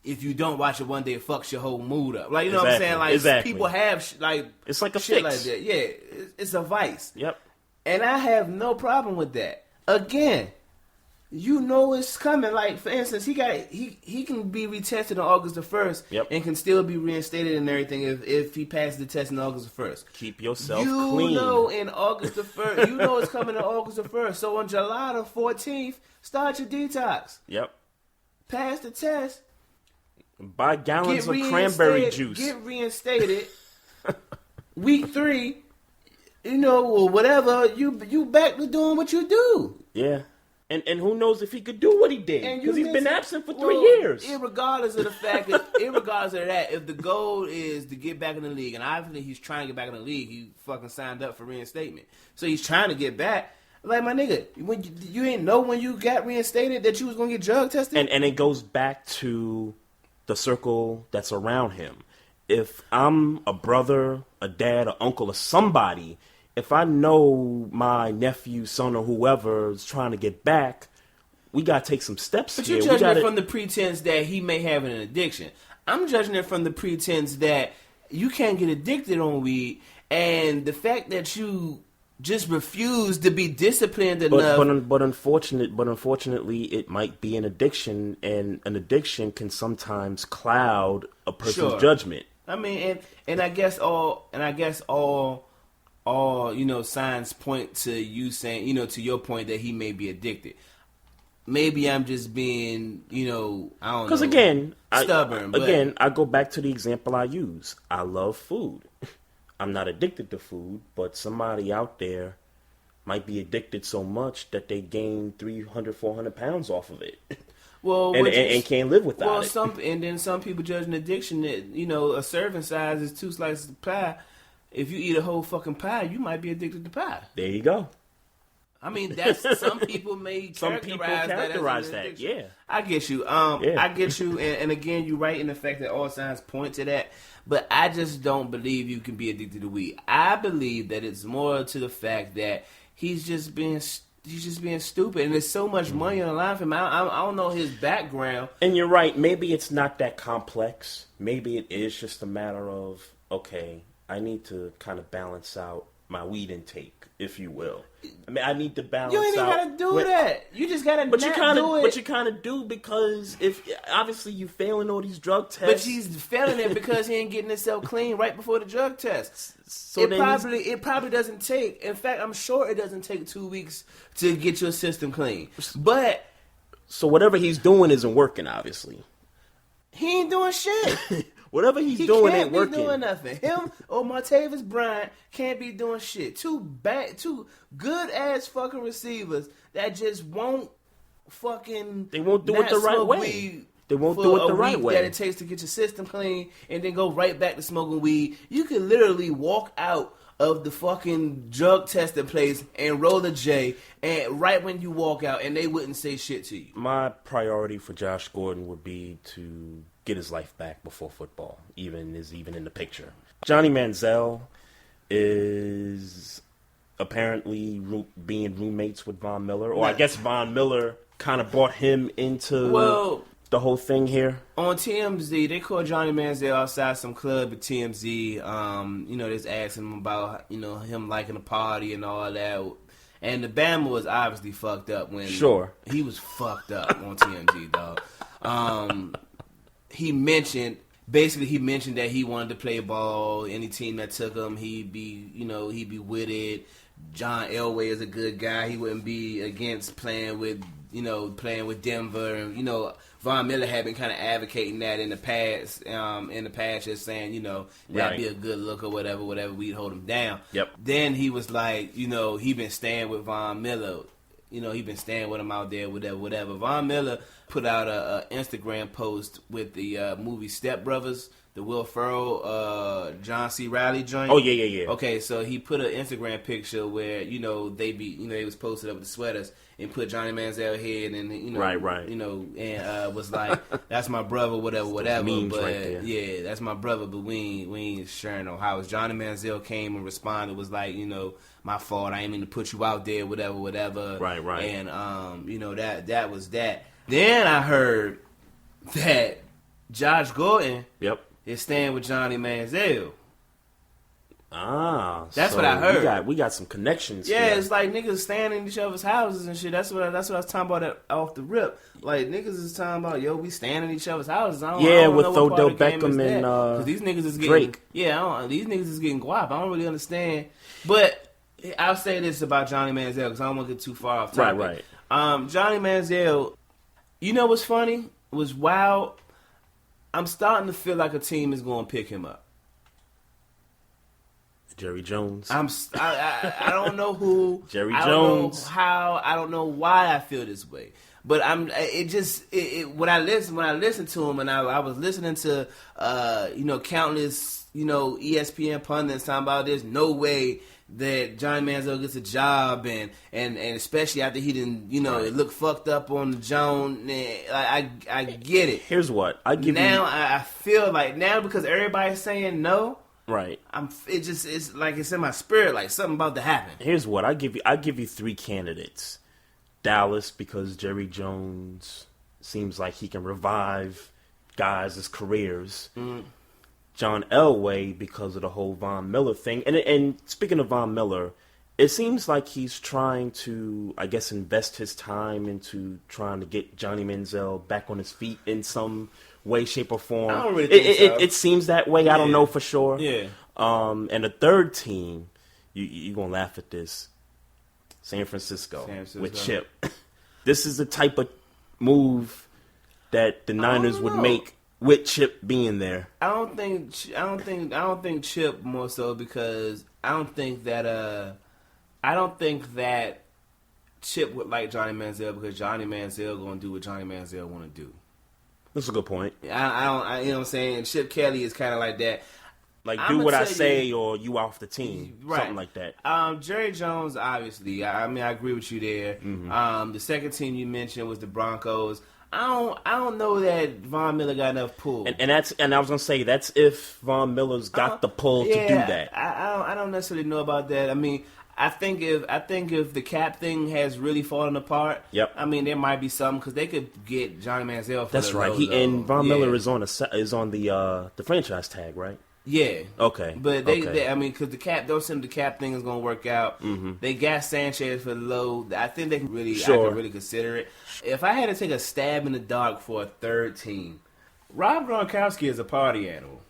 if you don't watch it one day, it fucks your whole mood up. Like, you know Exactly. what I'm saying? Like, people have, like... It's like a shit fix. like that. Yeah, it's a vice. Yep. And I have no problem with that. Again, you know it's coming. Like, for instance, he can be retested on August the 1st Yep. and can still be reinstated and everything if he passes the test on August the 1st. Keep yourself You clean. know in August the 1st. You know it's coming on August the 1st. So on July the 14th, start your detox. Yep. Pass the test. Buy gallons of cranberry juice. Get reinstated. Week 3, you know, or whatever, you back to doing what you do. Yeah. And who knows if he could do what he did. Because he's been absent for 3 years. Irregardless of the fact that, irregardless of that, if the goal is to get back in the league, and obviously he's trying to get back in the league, he fucking signed up for reinstatement. So he's trying to get back. Like, my nigga, when you ain't know when you got reinstated that you was going to get drug tested? And it goes back to the circle that's around him. If I'm a brother, a dad, an uncle, or somebody, if I know my nephew, son, or whoever is trying to get back, we got to take some steps But here. you're judging it from the pretense that he may have an addiction. I'm judging it from the pretense that you can't get addicted on weed, and the fact that you just refuse to be disciplined enough. But unfortunately, it might be an addiction, and an addiction can sometimes cloud a person's judgment. I mean, and I guess all you know, signs point to you saying, you know, to your point that he may be addicted. Maybe I'm just being, you know, I don't know. Because again, stubborn. I go back to the example I use. I love food. I'm not addicted to food, but somebody out there might be addicted so much that they gain 300, 400 pounds off of it. Well, and can't live without it. And then some people judge an addiction that, you know, a serving size is 2 slices of pie. If you eat a whole fucking pie, you might be addicted to pie. There you go. I mean, that's some people may characterize that. Yeah, I get you. I get you. And again, you're right in the fact that all signs point to that. But I just don't believe you can be addicted to weed. I believe that it's more to the fact that he's just being stupid, and there's so much money on the line for him. I don't know his background. And you're right. Maybe it's not that complex. Maybe it is just a matter of, okay, I need to kind of balance out my weed intake, if you will. I mean, I need to balance out. You ain't even gotta do that. You just gotta do it. But you kind of do, because if obviously you failing all these drug tests. But he's failing it because he ain't getting himself clean right before the drug test. So it probably doesn't take. In fact, I'm sure it doesn't take 2 weeks to get your system clean. But so whatever he's doing isn't working. Obviously, he ain't doing shit. Whatever he's doing ain't working. He can't be doing nothing. Him or Martavis Bryant can't be doing shit. Two good ass fucking receivers that just won't fucking. They won't do it the right way. They won't do it the right way. That it takes to get your system clean and then go right back to smoking weed. You can literally walk out of the fucking drug testing place and roll a J, and right when you walk out, and they wouldn't say shit to you. My priority for Josh Gordon would be to get his life back before football even in the picture. Johnny Manziel is apparently being roommates with Von Miller, or I guess Von Miller kind of brought him into the whole thing here. On TMZ, they called Johnny Manziel outside some club at TMZ. You know, just asking him about, you know, him liking the party and all that. And the Bama was obviously fucked up when he was fucked up on TMZ, dog. He mentioned that he wanted to play ball. Any team that took him, he'd be with it. John Elway is a good guy. He wouldn't be against playing with Denver. And, you know, Von Miller had been kind of advocating that in the past, just saying, you know, that'd be a good look or whatever, we'd hold him down. Yep. Then he was like, you know, he been staying with Von Miller. You know, he been staying with him out there, whatever. Von Miller put out a Instagram post with the movie Step Brothers, the Will Ferrell, John C. Reilly joint. Oh, yeah. Okay, so he put an Instagram picture where, you know, they was posted up with the sweaters and put Johnny Manziel head and, you know, right. You know, and was like, that's my brother, whatever. Memes but right there. yeah, that's my brother, but we ain't sharing no house. Johnny Manziel came and responded, was like, you know, my fault, I ain't mean to put you out there, whatever. Right. And you know, that was that. Then I heard that Josh Gordon Yep. is staying with Johnny Manziel. That's what I heard. We got some connections. Yeah, here. it's like niggas staying in each other's houses and shit. That's what I was talking about off the rip. Like niggas is talking about, yo, we staying in each other's houses. I don't with know what part Odell of the game Beckham is that. and 'Cause these niggas is getting Drake. Yeah, these niggas is getting guap. I don't really understand. But I'll say this about Johnny Manziel because I don't want to get too far off topic. Right. Johnny Manziel, you know what's funny? Was wild. I'm starting to feel like a team is going to pick him up. Jerry Jones. I don't know who. Jerry I Jones. don't know how. I don't know why I feel this way. But when I listen to him, and I was listening to countless ESPN pundits talking about there's no way that Johnny Manziel gets a job, and especially after he didn't it looked fucked up on the Jones. I get it. Here's what I give you. I feel like now because everybody's saying no. Right. It's like it's in my spirit, like something about to happen. Here's what I give you 3 candidates. Dallas, because Jerry Jones seems like he can revive guys' careers. John Elway, because of the whole Von Miller thing. And speaking of Von Miller, it seems like he's trying to, I guess, invest his time into trying to get Johnny Manziel back on his feet in some way, shape, or form. I don't really think so. It seems that way. Yeah. I don't know for sure. Yeah. And the third team, you're going to laugh at this, San Francisco with Chip. This is the type of move that the Niners would make with Chip being there. I don't think Chip more so because I don't think that Chip would like Johnny Manziel because Johnny Manziel going to do what Johnny Manziel want to do. That's a good point. I don't, you know what I'm saying? Chip Kelly is kind of like that. Like, do what I say or you off the team. Right. Something like that. Jerry Jones, obviously. I mean, I agree with you there. Mm-hmm. The second team you mentioned was the Broncos. I don't know that Von Miller got enough pull. And I was gonna say that's if Von Miller's got the pull to do that. I don't necessarily know about that. I mean, I think if the cap thing has really fallen apart, yep. I mean there might be something because they could get Johnny Manziel. For that's right. And Von Miller is on the franchise tag, right? Yeah. Okay. But they I mean, because the cap, don't seem the cap thing is gonna work out. Mm-hmm. They got Sanchez for the low. I think they can really, I can really consider it. If I had to take a stab in the dark for a third team, Rob Gronkowski is a party animal.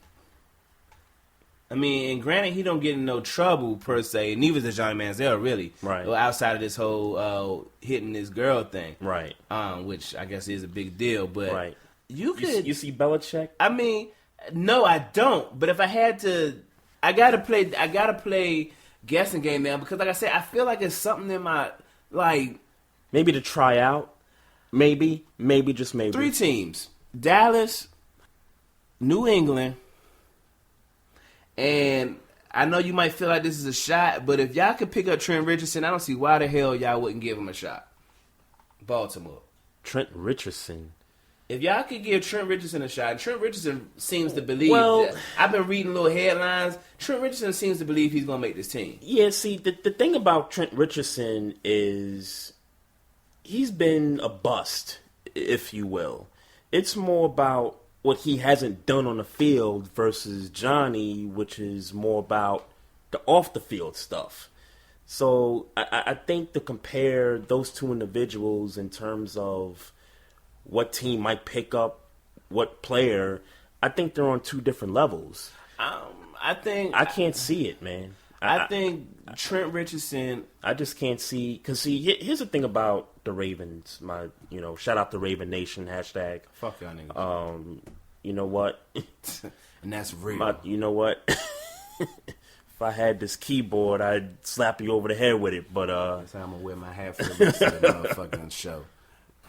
I mean, and granted, he don't get in no trouble per se. Neither does Johnny Manziel, really. Right. Well, outside of this whole hitting this girl thing. Right. Which I guess is a big deal. But right. You see Belichick? I mean, no, I don't. But if I had to, I gotta play guessing game now because, like I said, I feel like it's something in my maybe to try out. Maybe just maybe. 3 teams: Dallas, New England. And I know you might feel like this is a shot, but if y'all could pick up Trent Richardson, I don't see why the hell y'all wouldn't give him a shot. Baltimore. Trent Richardson. If y'all could give Trent Richardson a shot, Trent Richardson seems to believe that. I've been reading little headlines. Trent Richardson seems to believe he's going to make this team. Yeah, see, the thing about Trent Richardson is he's been a bust, if you will. It's more about what he hasn't done on the field versus Johnny, which is more about the off-the-field stuff. So I think to compare those two individuals in terms of what team might pick up what player, I think they're on 2 different levels. I can't see it, man. I think Trent Richardson. I just can't see because here's the thing about the Ravens. Shout out to Raven Nation #. Fuck y'all niggas. You know what? And that's real. You know what? If I had this keyboard, I'd slap you over the head with it. But that's how I'm gonna wear my hat for the rest of the motherfucking show.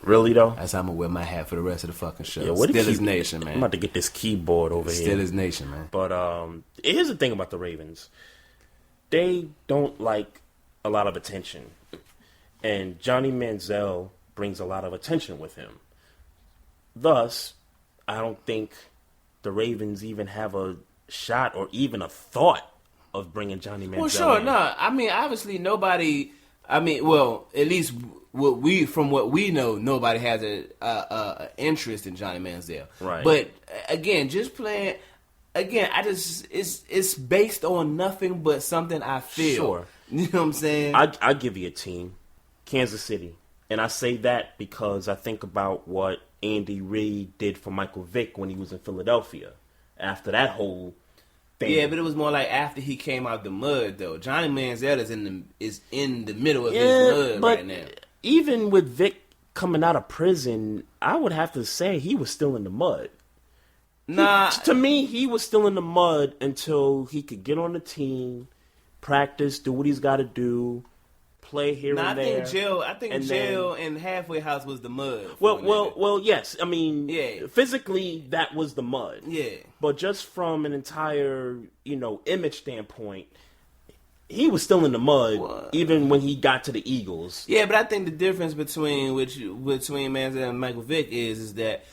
Really though? That's how I'm gonna wear my hat for the rest of the fucking show. Yo, Steelers Nation, man. I'm about to get this keyboard over here. Steelers Nation, man. But here's the thing about the Ravens. They don't like a lot of attention. And Johnny Manziel brings a lot of attention with him. Thus, I don't think the Ravens even have a shot or even a thought of bringing Johnny Manziel in. Well, sure, no. I mean, obviously nobody I mean, well, at least from what we know, nobody has a interest in Johnny Manziel. Right. But again, just playing. Again, it's based on nothing but something I feel. Sure. You know what I'm saying? I give you a team, Kansas City, and I say that because I think about what Andy Reid did for Michael Vick when he was in Philadelphia. After that whole thing. Yeah, but it was more like after he came out the mud, though. Johnny Manziel is in the middle of his mud right now. Even with Vic coming out of prison, I would have to say he was still in the mud. To me, he was still in the mud until he could get on the team, practice, do what he's got to do, play here and there. I think jail and halfway house was the mud. Well, yes. I mean, yeah. Physically, that was the mud. Yeah. But just from an entire, image standpoint, he was still in the mud even when he got to the Eagles. Yeah, but I think the difference between Manziel and Michael Vick is that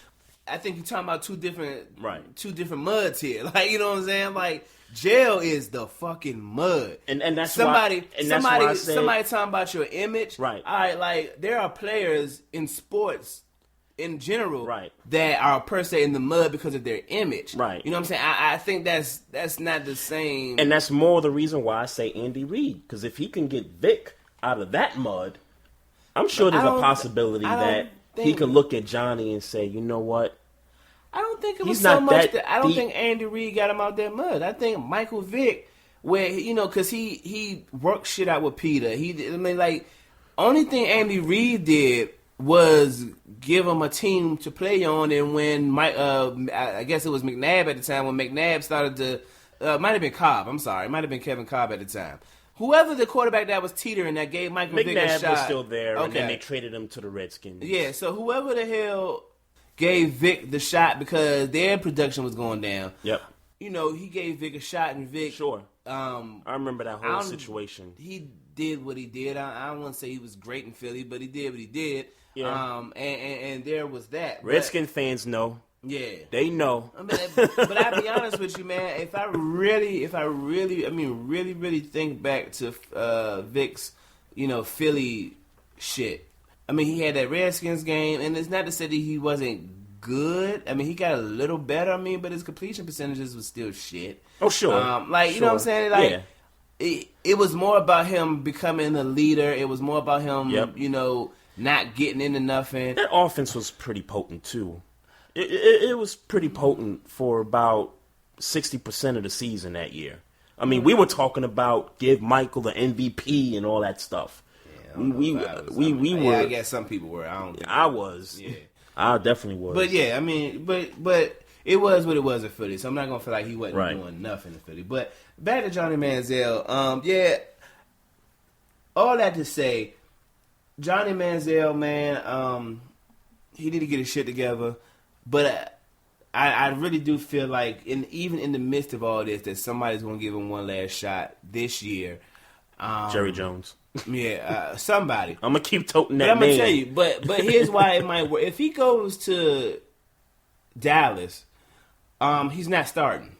I think you're talking about two different muds here. Like, you know what I'm saying? Like, jail is the fucking mud. And that's somebody why somebody talking about your image. Right. All right, like there are players in sports in general right. that are per se in the mud because of their image. Right. You know what I'm saying? I think that's not the same. And that's more the reason why I say Andy Reid. Because if he can get Vic out of that mud, I'm sure there's a possibility that he could look at Johnny and say, you know what? I don't think it was so much that I don't think Andy Reid got him out that mud. I think Michael Vick, where because he worked shit out with Peter. Only thing Andy Reid did was give him a team to play on, and when I guess it was McNabb at the time when McNabb started to might have been Cobb. I'm sorry, it might have been Kevin Cobb at the time. Whoever the quarterback that was teetering that gave Michael Vick a shot. McNabb was still there, and then they traded him to the Redskins. Yeah, so whoever the hell gave Vic the shot because their production was going down. Yep. He gave Vic a shot, and Vic. Sure. I remember that whole situation. He did what he did. I don't want to say he was great in Philly, but he did what he did. Yeah. And there was that. Redskin fans know. Yeah. They know. But I'll be honest with you, man. If I really think back to Vic's, Philly shit. I mean, he had that Redskins game, and it's not to say that he wasn't good. I mean, he got a little better, but his completion percentages was still shit. Oh, sure. You know what I'm saying? Like, it was more about him becoming a leader. It was more about him, not getting into nothing. That offense was pretty potent, too. It was pretty potent for about 60% of the season that year. I mean, we were talking about give Michael the MVP and all that stuff. We were. I guess some people were. I was. Yeah, I definitely was. But yeah, I mean, but it was what it was in Philly. So I'm not gonna feel like he wasn't doing nothing in Philly. But back to Johnny Manziel. All that to say, Johnny Manziel, man, he need to get his shit together. But I really do feel like, even in the midst of all this, that somebody's gonna give him one last shot this year. Jerry Jones. Yeah, somebody. I'm gonna keep toting that. But I'm gonna tell you. But here's why it might work. If he goes to Dallas, he's not starting.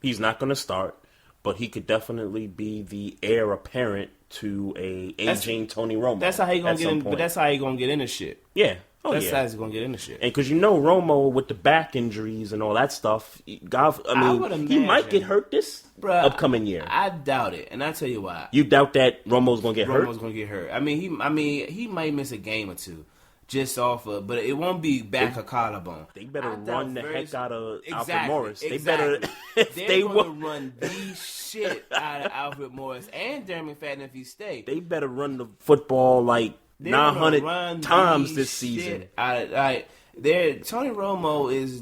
He's not gonna start, but he could definitely be the heir apparent to a aging Tony Romo. That's how he gonna get in. But that's how he gonna get in the shit. Yeah. That's how he's gonna get in the shit. And because Romo with the back injuries and all that stuff, he might get hurt this upcoming year. I doubt it, and I tell you why. You doubt that Romo's gonna get hurt? Romo's gonna get hurt. I mean, he might miss a game or two, just off of, but it won't be back a collarbone. They better run the heck out of Alfred Morris. Exactly. They're gonna run the shit out of Alfred Morris and Darren McFadden if he stays. They better run the football like 900 times this season. Tony Romo is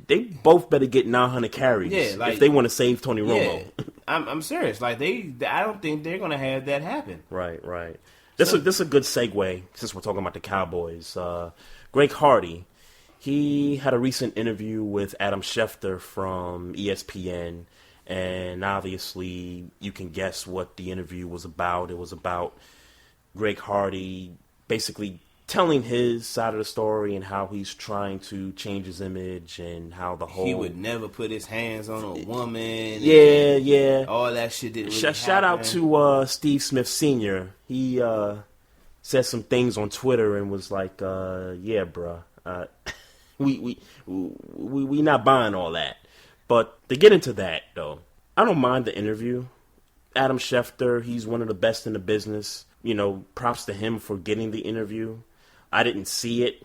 they both better get 900 carries if they want to save Tony Romo. Yeah, I'm serious. Like I don't think they're gonna have that happen. Right. This is a good segue since we're talking about the Cowboys. Greg Hardy, he had a recent interview with Adam Schefter from ESPN, and obviously you can guess what the interview was about. It was about Greg Hardy basically telling his side of the story and how he's trying to change his image and how the whole... He would never put his hands on a woman. Yeah. All that shit didn't really Shout out to Steve Smith Sr. He said some things on Twitter and was like, yeah, bruh, we not buying all that. But to get into that, though, I don't mind the interview. Adam Schefter, he's one of the best in the business. You know, props to him for getting the interview. I didn't see it.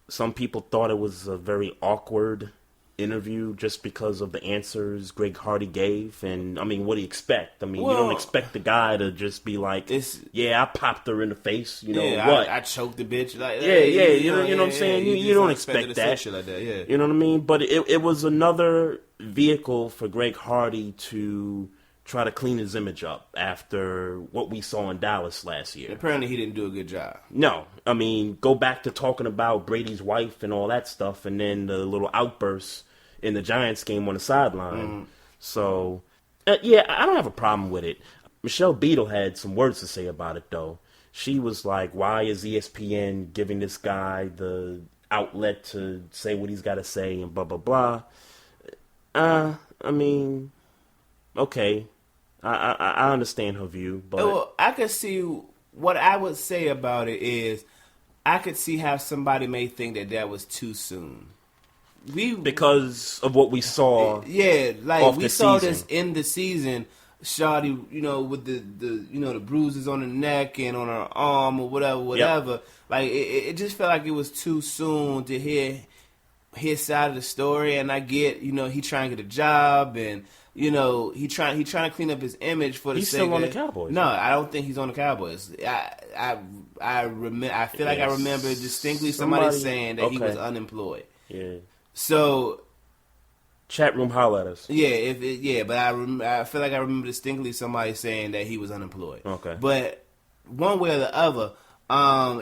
Some people thought it was a very awkward interview just because of the answers Greg Hardy gave. And, I mean, what do you expect? I mean, you don't expect the guy to just be like, yeah, I popped her in the face. You know, what? I choked the bitch. Like, you know what I'm saying? You don't expect that. Shit like that, yeah. You know what I mean? But it was another vehicle for Greg Hardy to try to clean his image up after what we saw in Dallas last year. Apparently he didn't do a good job. No. I mean, go back to talking about Brady's wife and all that stuff, and then the little outbursts in the Giants game on the sideline. So, yeah, I don't have a problem with it. Michelle Beadle had some words to say about it, though. She was like, why is ESPN giving this guy the outlet to say what he's got to say and blah, blah, blah. I mean, okay. I understand her view, but... Well, I could see... What I would say about it is, I could see how somebody may think that was too soon. Because of what we saw. Yeah, like we saw season. this in the season. Shawty, you know, with the the bruises on her neck and on her arm or whatever. Yep. Like it just felt like it was too soon to hear his side of the story. And I get, you know, he trying to get a job and, you know, he trying to clean up his image for the He's sake still on of, the Cowboys. No, I don't think he's on the Cowboys. I feel like I remember distinctly somebody saying that he was unemployed. Yeah. So, chat room, holler at us. Yeah, but I feel like I remember distinctly somebody saying that he was unemployed. Okay. But one way or the other,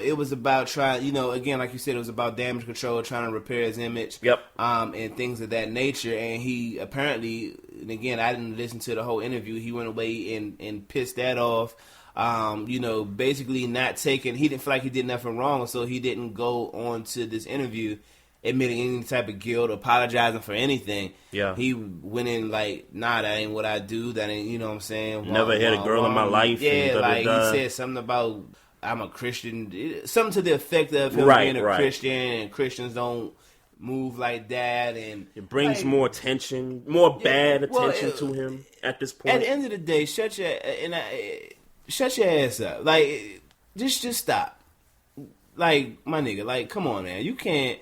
it was about trying, you know, again, like you said, it was about damage control, trying to repair his image. Yep. And things of that nature. And he apparently, and again, I didn't listen to the whole interview. He went away and pissed that off. You know, basically not taking, he didn't feel like he did nothing wrong, so he didn't go on to this interview admitting any type of guilt, apologizing for anything. Yeah. He went in like, nah, that ain't what I do. That ain't, you know what I'm saying? Never hit a girl in my life. Yeah, like he said something about, I'm a Christian. Something to the effect of him being a Christian, and Christians don't move like that. And it brings like, more attention, more bad attention to him at this point. At the end of the day, shut your ass up. Like, just stop. Like, my nigga, like, come on, man. You can't...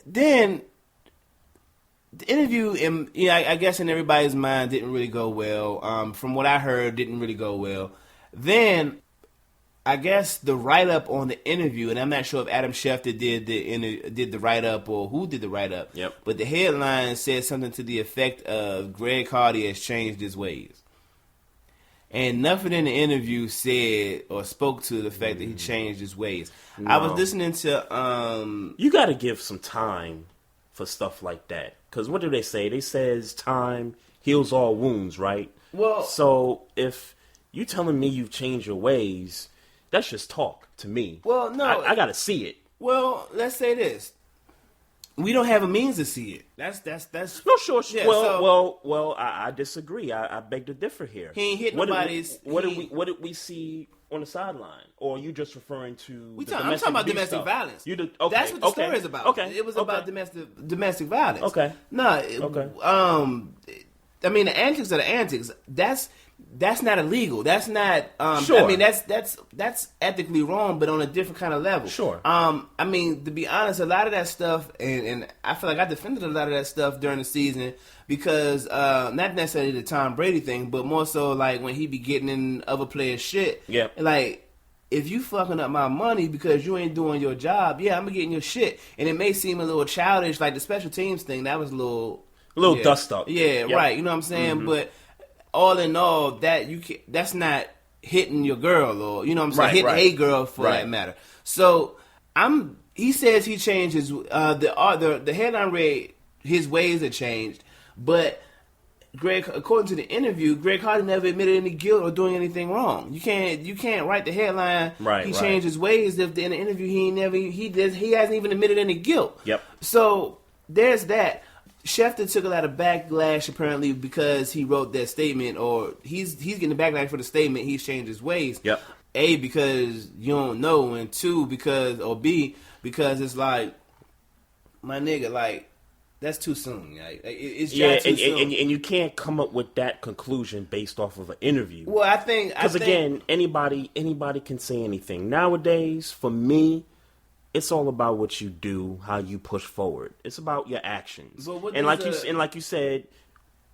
then the interview, I guess in everybody's mind didn't really go well. From what I heard, didn't really go well. Then, I guess the write-up on the interview, and I'm not sure if Adam Schefter did the write-up or who did the write-up. Yep. But the headline said something to the effect of Greg Hardy has changed his ways. And nothing in the interview said or spoke to the fact that he changed his ways. No. I was listening to... You got to give some time for stuff like that. Because what do they say? They says time heals all wounds, right? Well... So if you telling me you've changed your ways, that's just talk to me. Well, no. I got to see it. Well, let's say this. We don't have a means to see it. That's no, sure. Yeah, well, I disagree. I beg to differ here. He ain't hit nobody's. What did we see on the sideline? Or are you just referring to? I'm talking about domestic violence. Okay, that's what the story is about. Okay, it was about domestic violence. Okay, okay. I mean, the antics are the antics. That's not illegal. That's not. Sure. I mean, that's ethically wrong, but on a different kind of level. Sure. I mean, to be honest, a lot of that stuff, and I feel like I defended a lot of that stuff during the season because not necessarily the Tom Brady thing, but more so like when he be getting in other players' shit. Yeah. Like, if you fucking up my money because you ain't doing your job, yeah, I'm getting your shit, and it may seem a little childish, like the special teams thing. That was a little dust up. Yeah, yep. Right. You know what I'm saying, but. All in all, that's not hitting your girl, or you know what I'm saying, hitting a girl for that matter. So he says he changed his the headline read his ways have changed, but according to the interview, Greg Hardy never admitted any guilt or doing anything wrong. You can't write the headline. Right, he changed his ways. If in the interview he hasn't even admitted any guilt. Yep. So there's that. Schefter took a lot of backlash apparently because he wrote that statement, or he's getting the backlash for the statement. He's changed his ways. Yep. A, because you don't know, and two, B, because it's like, my nigga, like, that's too soon. Like, it's just too soon. And you can't come up with that conclusion based off of an interview. Well, I think again, anybody can say anything nowadays. For me, it's all about what you do, how you push forward. It's about your actions. And like you said,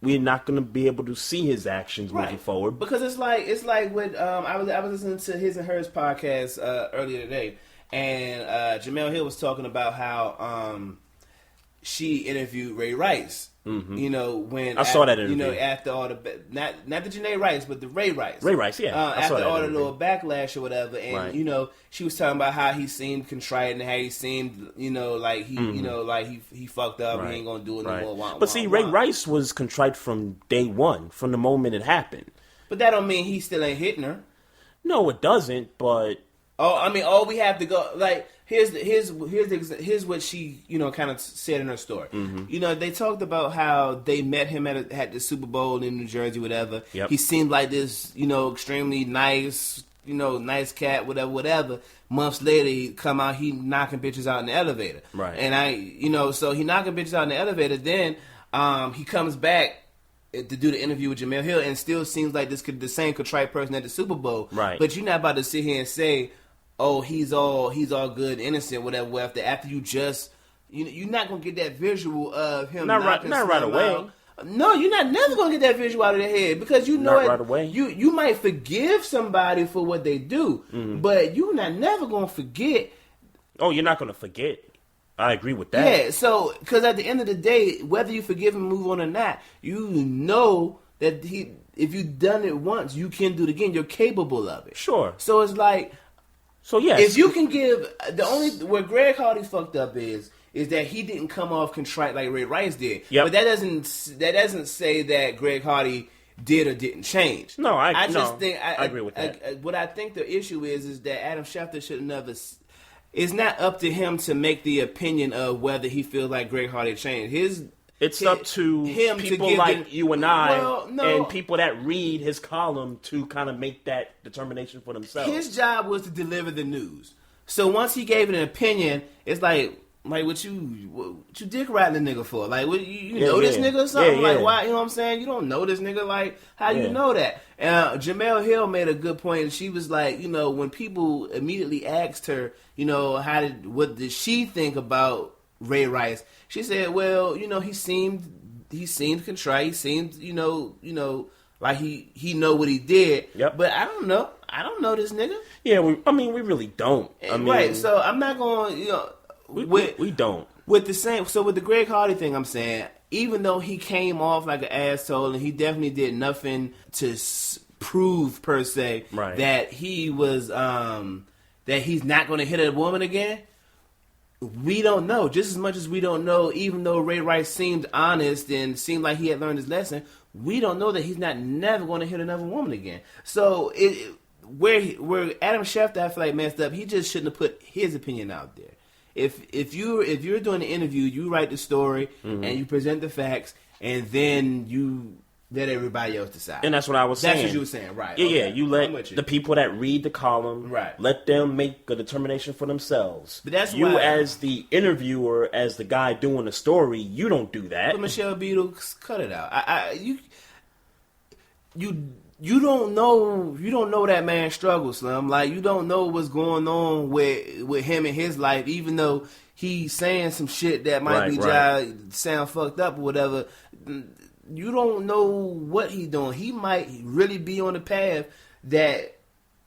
we're not going to be able to see his actions moving forward because it's like with I was listening to his and hers podcast earlier today, and Jamel Hill was talking about how she interviewed Ray Rice. Mm-hmm. You know, when I saw that interview. You know, after all the not the Janae Rice, but the Ray Rice. Ray Rice, yeah. After all the little backlash or whatever, and right. you know, she was talking about how he seemed contrite and how he seemed, you know, like he, you know, like he fucked up. He ain't gonna do it no more. But see, Ray Rice was contrite from day one, from the moment it happened. But that don't mean he still ain't hitting her. No, it doesn't. But all we have to go like. Here's what she, you know, kind of said in her story. Mm-hmm. You know, they talked about how they met him at the Super Bowl in New Jersey, whatever. Yep. He seemed like this, you know, extremely nice, you know, nice cat, whatever. Months later, he come out, he knocking bitches out in the elevator. Right. And so he knocking bitches out in the elevator. Then he comes back to do the interview with Jamel Hill, and still seems like the same contrite person at the Super Bowl. Right. But you're not about to sit here and say, oh, he's all good, innocent, whatever. After you just, you're not gonna get that visual of him. Not right away. Out. No, you're never gonna get that visual out of their head because you know not right away. You might forgive somebody for what they do, but you're never gonna forget. Oh, you're not gonna forget. I agree with that. Yeah. So, because at the end of the day, whether you forgive and move on or not, you know that if you've done it once, you can do it again. You're capable of it. Sure. So it's like. So yes, if you can give where Greg Hardy fucked up is that he didn't come off contrite like Ray Rice did. Yep. But that doesn't say that Greg Hardy did or didn't change. No, I agree with that. What I think the issue is that Adam Schefter should never. It's not up to him to make the opinion of whether he feels like Greg Hardy changed. It's up to him people like you and I and people that read his column to kind of make that determination for themselves. His job was to deliver the news. So once he gave an opinion, it's like what you dick riding the nigga for? Like, what, you know this nigga or something? Like, why? You know what I'm saying? You don't know this nigga. Like, how you know that? Jamel Hill made a good point. She was like, you know, when people immediately asked her, you know, what did she think about Ray Rice? She said, well, you know, he seemed contrite. He seemed, you know, like he know what he did. Yep. But I don't know. I don't know this nigga. Yeah, we really don't. Right. So I'm not going, you know. We don't. With the Greg Hardy thing, I'm saying, even though he came off like an asshole and he definitely did nothing to prove per se that he was that he's not going to hit a woman again. We don't know. Just as much as we don't know, even though Ray Rice seemed honest and seemed like he had learned his lesson, we don't know that he's never going to hit another woman again. So where Adam Schefter, I feel like, messed up, he just shouldn't have put his opinion out there. If you're doing an interview, you write the story and you present the facts, and then you let everybody else decide. And that's what I was saying. That's what you were saying, right? Yeah, okay. yeah. You let the people that read the column, let them make a determination for themselves. But that's you, as the interviewer, as the guy doing the story, you don't do that. But Michelle Beadle, cut it out. You don't know that man's struggle, Slim. Like, you don't know what's going on with him and his life, even though he's saying some shit that might sound fucked up or whatever. You don't know what he's doing. He might really be on the path that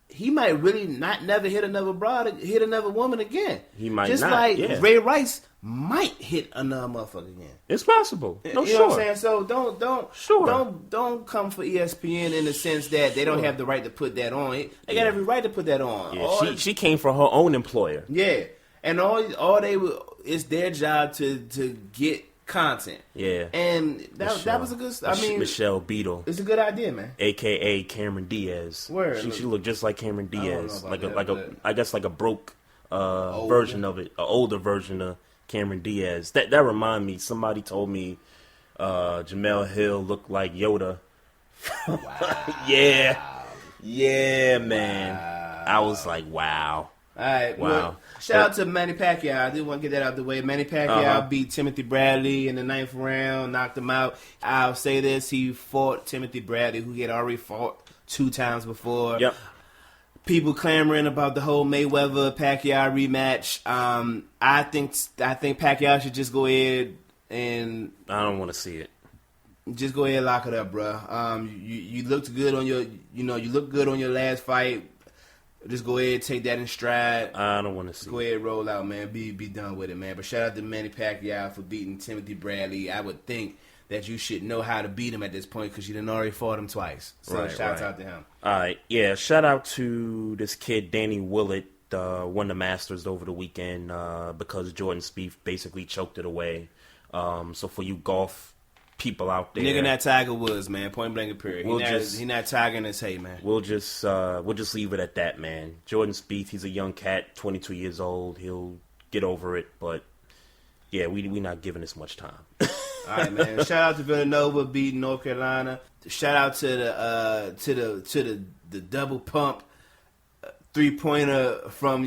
he might really never hit another woman again. He might just not. Like Ray Rice might hit another motherfucker again. It's possible. No, you know what I'm saying? So don't come for ESPN in the sense that they don't have the right to put that on. They got every right to put that on. Yeah, she came for her own employer. Yeah, and all it's their job to get content. Yeah. And that was a good. I mean, Michelle Beadle. It's a good idea, man. AKA Cameron Diaz. Where she looked just like Cameron Diaz, I guess like a broke version of it, an older version of Cameron Diaz. That remind me. Somebody told me Jamel Hill looked like Yoda. Wow. yeah, man. Wow. I was like, wow. All right. Wow. Well, shout out to Manny Pacquiao. I did want to get that out of the way. Manny Pacquiao beat Timothy Bradley in the 9th round, knocked him out. I'll say this: he fought Timothy Bradley, who he had already fought 2 times before. Yep. People clamoring about the whole Mayweather-Pacquiao rematch. I think Pacquiao should just go ahead and I don't want to see it. Just go ahead and lock it up, bro. You looked good on your, you looked good on your last fight. Just go ahead and take that in stride. I don't want to see. Go ahead and roll out, man. Be done with it, man. But shout out to Manny Pacquiao for beating Timothy Bradley. I would think that you should know how to beat him at this point because you done already fought him twice. So shout out to him. All right, yeah. Shout out to this kid Danny Willett. Won the Masters over the weekend because Jordan Spieth basically choked it away. So for you golf people out there, nigga, not Tiger Woods, man. Point blank period. He not Tiger in his hay, man. We'll just leave it at that, man. Jordan Spieth, he's a young cat, 22 years old. He'll get over it, but yeah, we not giving this much time. All right, man. Shout out to Villanova beating North Carolina. Shout out to the double pump 3-pointer from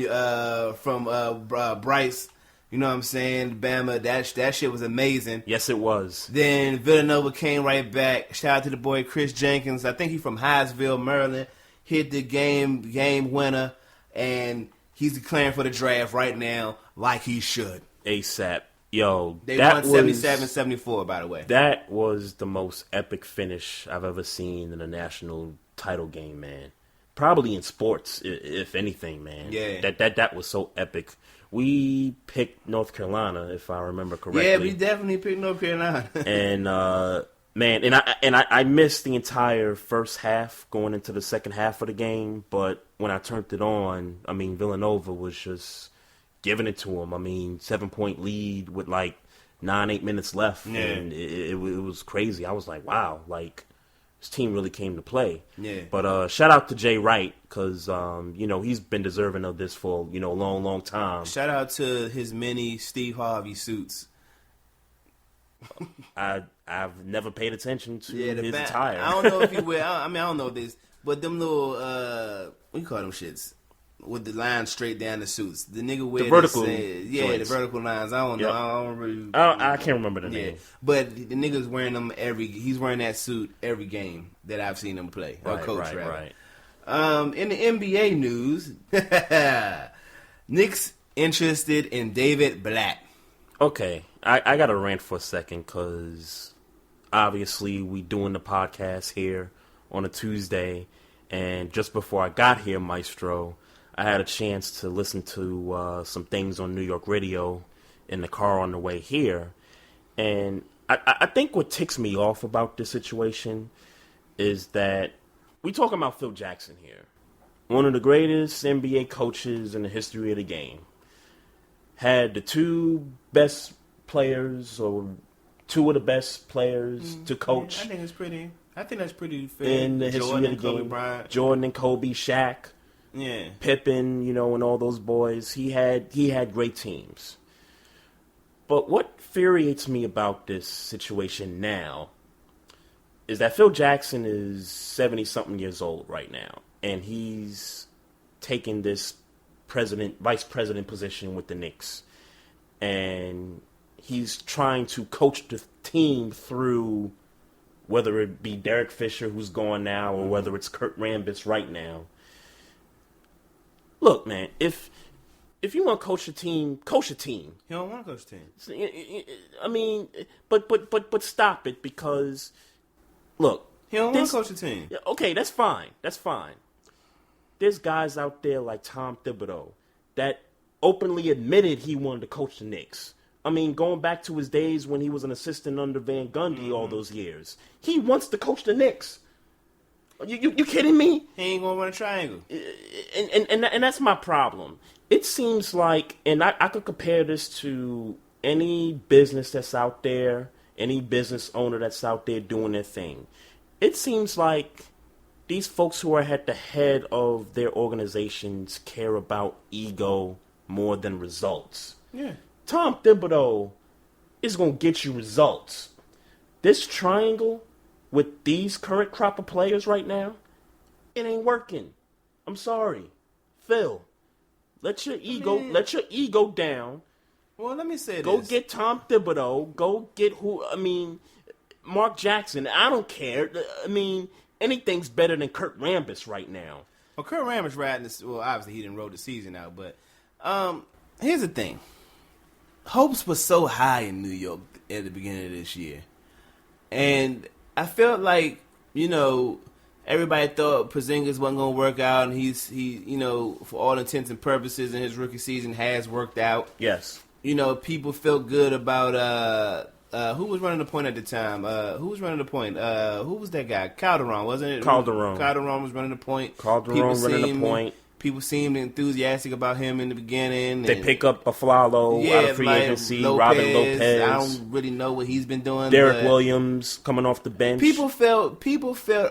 Bryce. You know what I'm saying? Bama, that shit was amazing. Yes, it was. Then Villanova came right back. Shout out to the boy Chris Jenkins. I think he's from Hyattsville, Maryland. Hit the game winner, and he's declaring for the draft right now like he should. ASAP. Yo, they won 77-74, by the way. That was the most epic finish I've ever seen in a national title game, man. Probably in sports, if anything, man. Yeah. That was so epic. We picked North Carolina, if I remember correctly. Yeah, we definitely picked North Carolina. And man, I missed the entire first half going into the second half of the game. But when I turned it on, I mean, Villanova was just giving it to them. I mean, 7-point lead with like 9-8 minutes left, and it was crazy. I was like, wow, like this team really came to play. Yeah. But shout out to Jay Wright because he's been deserving of this for a long time. Shout out to his many Steve Harvey suits. I've never paid attention to his attire. I don't know if he wear. I don't know this, but them little what you call them shits with the lines straight down the suits. The nigga wear the vertical, the vertical lines. I don't know. I don't really. I can't remember the name. But the nigga's wearing them he's wearing that suit every game that I've seen him play or coach. Right. In the NBA news, Knicks interested in David Blatt. Okay, I got to rant for a second because obviously we doing the podcast here on a Tuesday, and just before I got here, Maestro, I had a chance to listen to some things on New York radio in the car on the way here, and I think what ticks me off about this situation is that we talking about Phil Jackson here, one of the greatest NBA coaches in the history of the game. Had the two best players or two of the best players to coach. I think that's pretty fair. In the history of the game. Jordan and Kobe, Shaq, Pippen, and all those boys. He had great teams. But what infuriates me about this situation now is that Phil Jackson is 70-something years old right now, and he's taking this vice president position with the Knicks, and he's trying to coach the team through whether it be Derek Fisher, who's gone now, or whether it's Kurt Rambis right now. Look, man, if you want to coach a team, coach a team. You don't want to coach a team. I mean, but stop it, because look, he don't want to coach a team. Okay, that's fine. There's guys out there like Tom Thibodeau that openly admitted he wanted to coach the Knicks. I mean, going back to his days when he was an assistant under Van Gundy all those years. He wants to coach the Knicks. You kidding me? He ain't going to run a triangle. And that's my problem. It seems like, and I could compare this to any business that's out there, any business owner that's out there doing their thing, it seems like these folks who are at the head of their organizations care about ego more than results. Yeah. Tom Thibodeau is going to get you results. This triangle with these current crop of players right now, it ain't working. I'm sorry. Phil, let your ego down. Well, let me say Go this. get Tom Thibodeau. Go get Mark Jackson. I don't care. Anything's better than Kurt Rambis right now. Well, Kurt Rambis riding this. Well, obviously he didn't roll the season out, but here's the thing: hopes were so high in New York at the beginning of this year, and I felt like everybody thought Porzingis wasn't going to work out, and he for all intents and purposes in his rookie season has worked out. Yes. People felt good about who was running the point at the time? Who was running the point? Who was that guy? Calderon, wasn't it? Calderon was running the point. People seemed enthusiastic about him in the beginling. They pick up Aflalo out of free agency. Robin Lopez. I don't really know what he's been doing. Derek Williams coming off the bench. People felt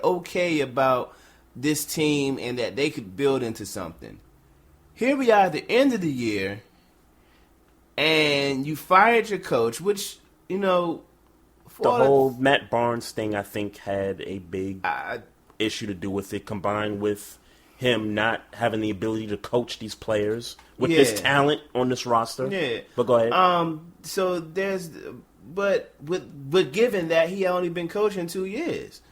okay about this team and that they could build into something. Here we are at the end of the year, and you fired your coach, which the whole Matt Barnes thing, I think, had a big issue to do with it, combined with him not having the ability to coach these players with this talent on this roster. Yeah. But go ahead. So there's, but given that he only been coaching 2 years.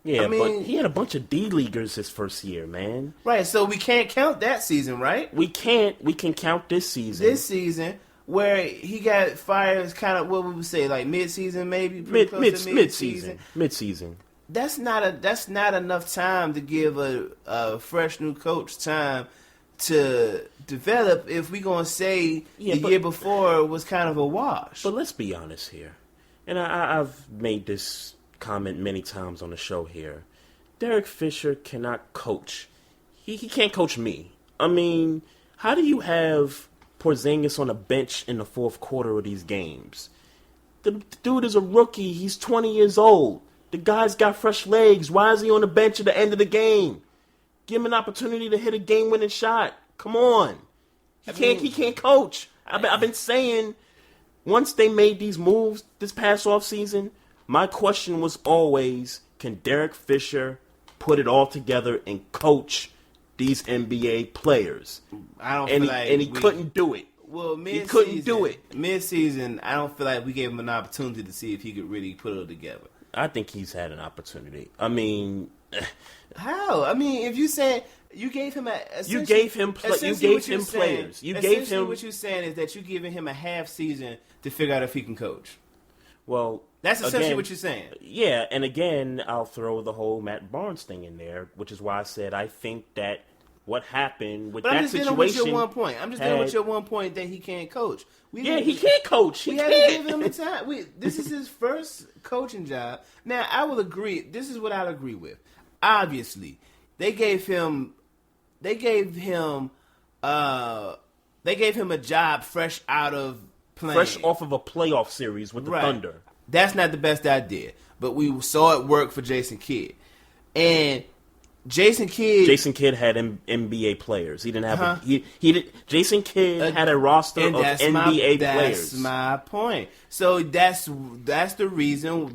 Yeah, but he had a bunch of D-leaguers his first year, man. Right, so we can't count that season, right? We can't. We can count this season. This season, where he got fired, is kind of what we would say, like mid-season, maybe mid-season. That's not enough time to give a fresh new coach time to develop. If we gonna say the year before was kind of a wash. But let's be honest here, and I've made this comment many times on the show here. Derek Fisher cannot coach. He can't coach me. How do you have Porzingis on the bench in the fourth quarter of these games? The dude is a rookie. He's 20 years old. The guy's got fresh legs. Why is he on the bench at the end of the game? Give him an opportunity to hit a game-winning shot. Come on. He can't coach. I've been saying, once they made these moves this past offseason, my question was always, can Derek Fisher put it all together and coach these NBA players? He couldn't do it. Well, he couldn't do it. Mid-season, I don't feel like we gave him an opportunity to see if he could really put it together. I think he's had an opportunity. How? If you said you gave him players. You gave him what you're saying is that you're giving him a half season to figure out if he can coach. Well, that's essentially what you're saying. Yeah, and again, I'll throw the whole Matt Barnes thing in there, which is why I said I think that what happened with that situation. I'm just dealing with your one point that he can't coach. He can't coach. We haven't given him a time. This is his first coaching job. Now, I will agree. This is what I'll agree with. Obviously, they gave him a job fresh out of playing. Fresh off of a playoff series with the Thunder. That's not the best idea, but we saw it work for Jason Kidd. And Jason Kidd had NBA players. He didn't have Jason Kidd had a roster of NBA players. That's my point. So that's the reason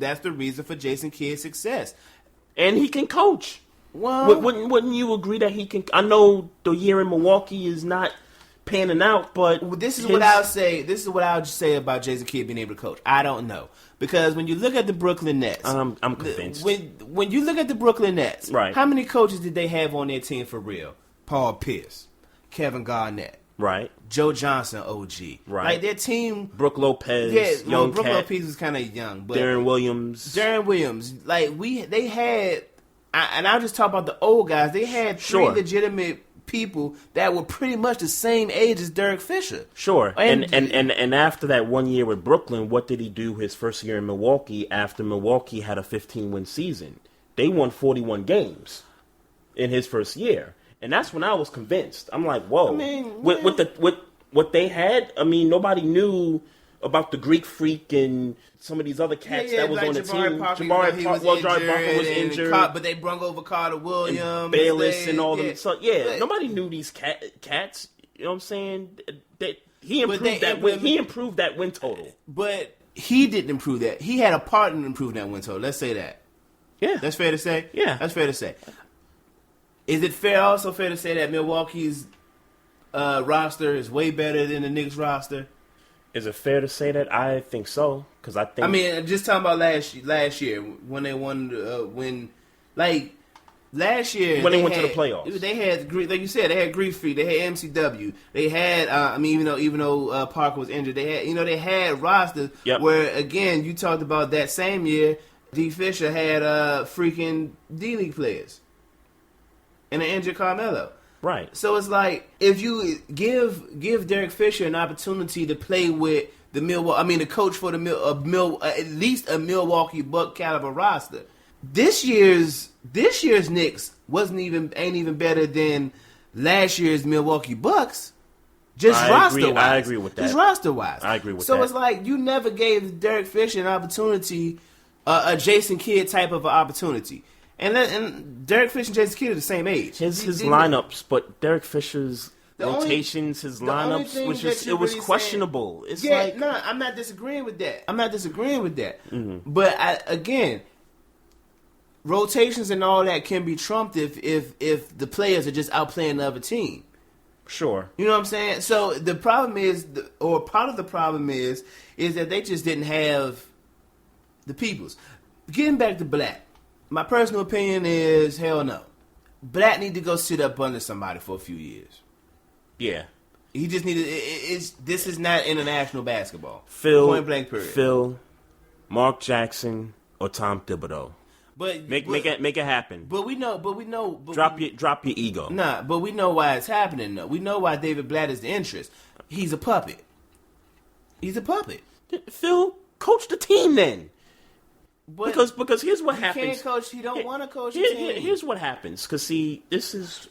for Jason Kidd's success. And he can coach. Well, wouldn't you agree that he can? I know the year in Milwaukee is not panning out, but this is what I'll say. This is what I'll just say about Jason Kidd being able to coach. I don't know, because when you look at the Brooklyn Nets, I'm convinced. When you look at the Brooklyn Nets, right? How many coaches did they have on their team for real? Paul Pierce, Kevin Garnett, right? Joe Johnson, OG, right? Like their team, Brooke Lopez, Brooke Lopez was kind of young, but Darren Williams, like they had, and I'll just talk about the old guys. They had three legitimate people that were pretty much the same age as Derek Fisher. Sure. And after that 1 year with Brooklyn, what did he do his first year in Milwaukee after Milwaukee had a 15-win season? They won 41 games in his first year. And that's when I was convinced. I'm like, whoa. what they had. I mean, nobody knew about the Greek Freak and some of these other cats that was like on the Jabari team. Parker, Jabari Parker was injured. But they brung over Carter Williams. And Bayless and all them. So, nobody knew these cats. You know what I'm saying? He improved that win total. But he didn't improve that. He had a part in improving that win total. Let's say that. Yeah. That's fair to say? Yeah. That's fair to say. Is it also fair to say that Milwaukee's roster is way better than the Knicks roster? Is it fair to say that? I think so. Because I think... I mean, just talking about last year when they won... last year... When they went to the playoffs. They had, like you said, they had Greek Freak. They had MCW. They had... even though Parker was injured, they had rosters where, again, you talked about that same year, D. Fisher had freaking D-League players. And an injured Carmelo. Right. So it's like, if you give Derek Fisher an opportunity to play with the the coach for the at least a Milwaukee Buck caliber roster. This year's Knicks ain't even better than last year's Milwaukee Bucks. Just roster wise. I agree with that. Just roster wise. I agree with that. So it's like you never gave Derek Fisher an opportunity, a Jason Kidd type of an opportunity. And Derek Fisher and Jason Kidd are the same age. His lineups, but Derek Fisher's rotations, his lineups was questionable. It's I'm not disagreeing with that. Mm-hmm. But again, rotations and all that can be trumped if the players are just outplaying the other team. Sure. You know what I'm saying? So the problem is, or part of the problem is that they just didn't have the peoples. Getting back to Black. My personal opinion is, hell no. Black need to go sit up under somebody for a few years. Yeah. He just needed... This is not international basketball. Point blank period. Phil, Mark Jackson, or Tom Thibodeau. Make it happen. But we know. Drop your ego. Nah, but we know why it's happening though. We know why David Blatt is the interest. He's a puppet. Phil, coach the team then. But because here's what happens. He can't coach. He don't want to coach the team. Here's what happens. Because see, this is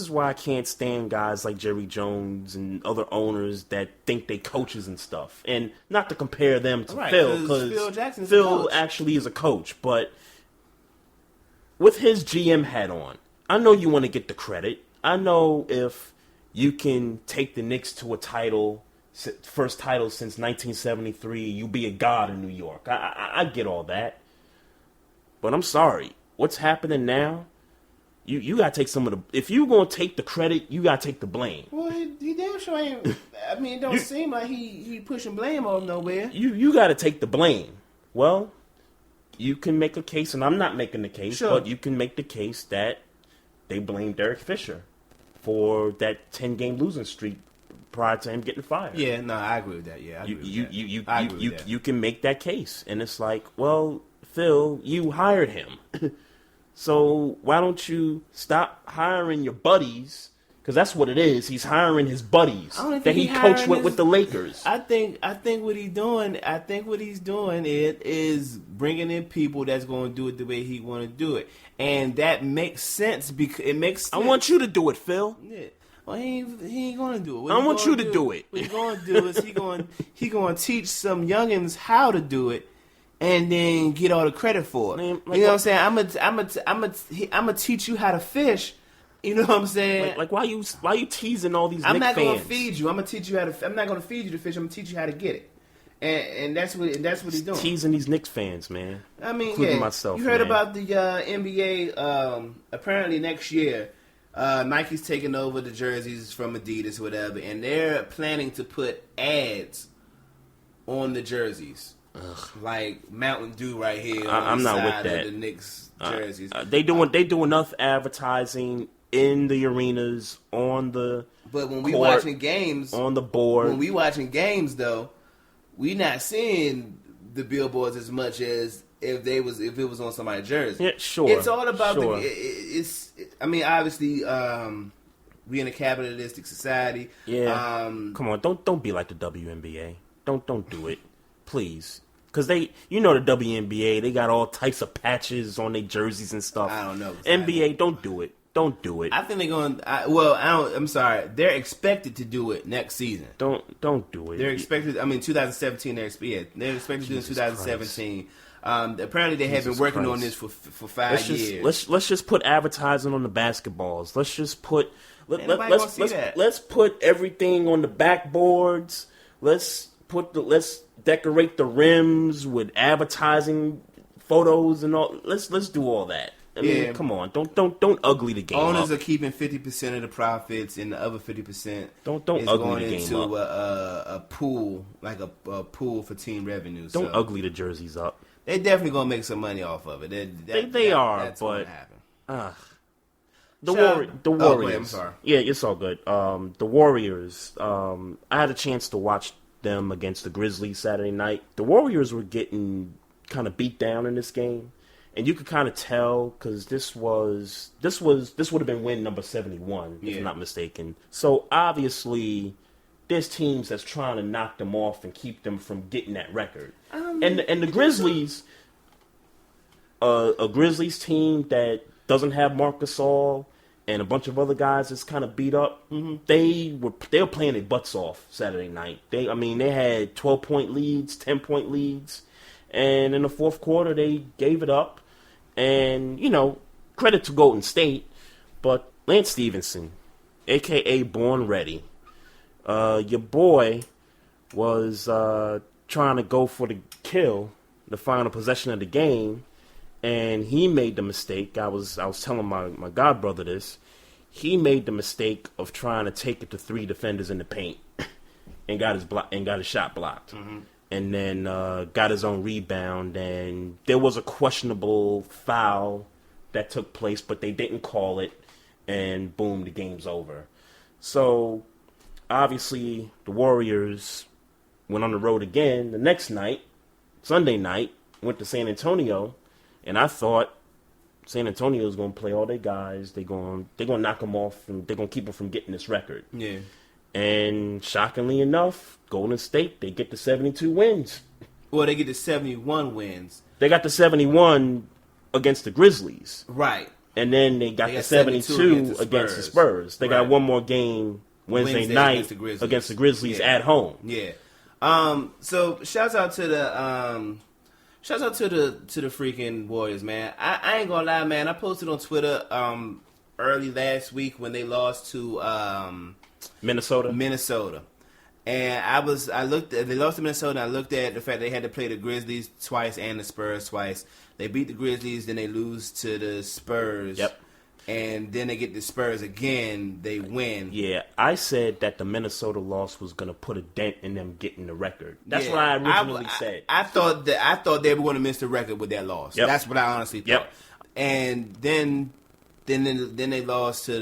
why I can't stand guys like Jerry Jones and other owners that think they coaches and stuff. And not to compare them to Phil, because Phil actually is a coach. But with his GM hat on, I know you want to get the credit. I know if you can take the Knicks to a title. First title since 1973. You be a god in New York. I get all that, but I'm sorry. What's happening now? You gotta take some of the. If you gonna take the credit, you gotta take the blame. Well, he damn sure ain't. I mean, it don't seem like he pushing blame on nowhere. You gotta take the blame. Well, you can make a case, and I'm not making the case, but you can make the case that they blame Derek Fisher for that 10-game losing streak prior to him getting fired. Yeah, no, I agree with that. Yeah, you can make that case, and it's like, well, Phil, you hired him, so why don't you stop hiring your buddies? Because that's what it is. He's hiring his buddies that he coached with the Lakers. I think what he's doing. Is bringing in people that's going to do it the way he want to do it, and that makes sense because it makes sense. I want you to do it, Phil. Yeah. Well, he ain't gonna do it. I want you to do it. What he's gonna do is he gonna teach some youngins how to do it, and then get all the credit for it. Man, you know what I'm saying? I'm gonna teach you how to fish. You know what I'm saying? Like why you teasing all these? I'm not fans? gonna feed you. I'm gonna teach you how to. I'm not gonna feed you the fish. I'm gonna teach you how to get it. And that's what he's doing. Teasing these Knicks fans, man. I mean, including myself. You heard about the NBA? Apparently next year. Nike's taking over the jerseys from Adidas, whatever, and they're planning to put ads on the jerseys, like Mountain Dew right here. I'm not with that. Of the Knicks jerseys. They do enough advertising in the arenas, on the. But when we watching games, on the board. When we watching games, though, we not seeing the billboards as much as. If it was on somebody's jersey. Yeah, sure. It's all about I mean, obviously, we in a capitalistic society. Yeah. Come on, don't be like the WNBA. Don't do it, please. Because the WNBA, they got all types of patches on their jerseys and stuff. I don't know. NBA, don't do it. Don't do it. I think they're going. I'm sorry. They're expected to do it next season. Don't do it. They're expected. 2017. They're expected to do it in 2017. Apparently, they have been working on this for 5 years. Let's just put advertising on the basketballs. Let's just put let's put everything on the backboards. Let's decorate the rims with advertising photos and all. Let's do all that. I mean, come on! Don't ugly the game. Owners up. are keeping 50% of the profits, and the other 50% don't is ugly going the game into up. a pool, like a pool for team revenue. Don't ugly the jerseys up. They definitely gonna make some money off of it. They are, that's but gonna happen. The Warriors. Wait, I'm sorry. Yeah, it's all good. The Warriors. I had a chance to watch them against the Grizzlies Saturday night. The Warriors were getting kind of beat down in this game. And you could kind of tell because this would have been win number 71 if I'm not mistaken. So obviously, there's teams that's trying to knock them off and keep them from getting that record. And the Grizzlies, a Grizzlies team that doesn't have Marc Gasol and a bunch of other guys that's kind of beat up. They were playing their butts off Saturday night. They had 12-point leads, 10-point leads, and in the fourth quarter they gave it up. And, credit to Golden State, but Lance Stevenson, a.k.a. Born Ready, your boy was trying to go for the kill, the final possession of the game, and he made the mistake. I was telling my god brother this. He made the mistake of trying to take it to 3 defenders in the paint and got his shot blocked. And then got his own rebound, and there was a questionable foul that took place, but they didn't call it, and boom, the game's over. So, obviously, the Warriors went on the road again the next night, Sunday night, went to San Antonio, and I thought San Antonio is going to play all their guys. They're going to knock them off, and they're going to keep them from getting this record. Yeah. And shockingly enough, Golden State, they get the 72 wins. Well, they get the 71 wins. They got the 71 against the Grizzlies. Right. And then they got the 72 against the Spurs. They got one more game Wednesday night against the Grizzlies at home. Yeah. So shouts out to the freaking Warriors, man. I ain't gonna lie, man. I posted on Twitter early last week when they lost to Minnesota. And they lost to Minnesota, and I looked at the fact they had to play the Grizzlies twice and the Spurs twice. They beat the Grizzlies, then they lose to the Spurs. Yep. And then they get the Spurs again, they win. Yeah, I said that the Minnesota loss was going to put a dent in them getting the record. That's what I originally said. I thought they were going to miss the record with that loss. Yep. That's what I honestly thought. Yep. And then they lost to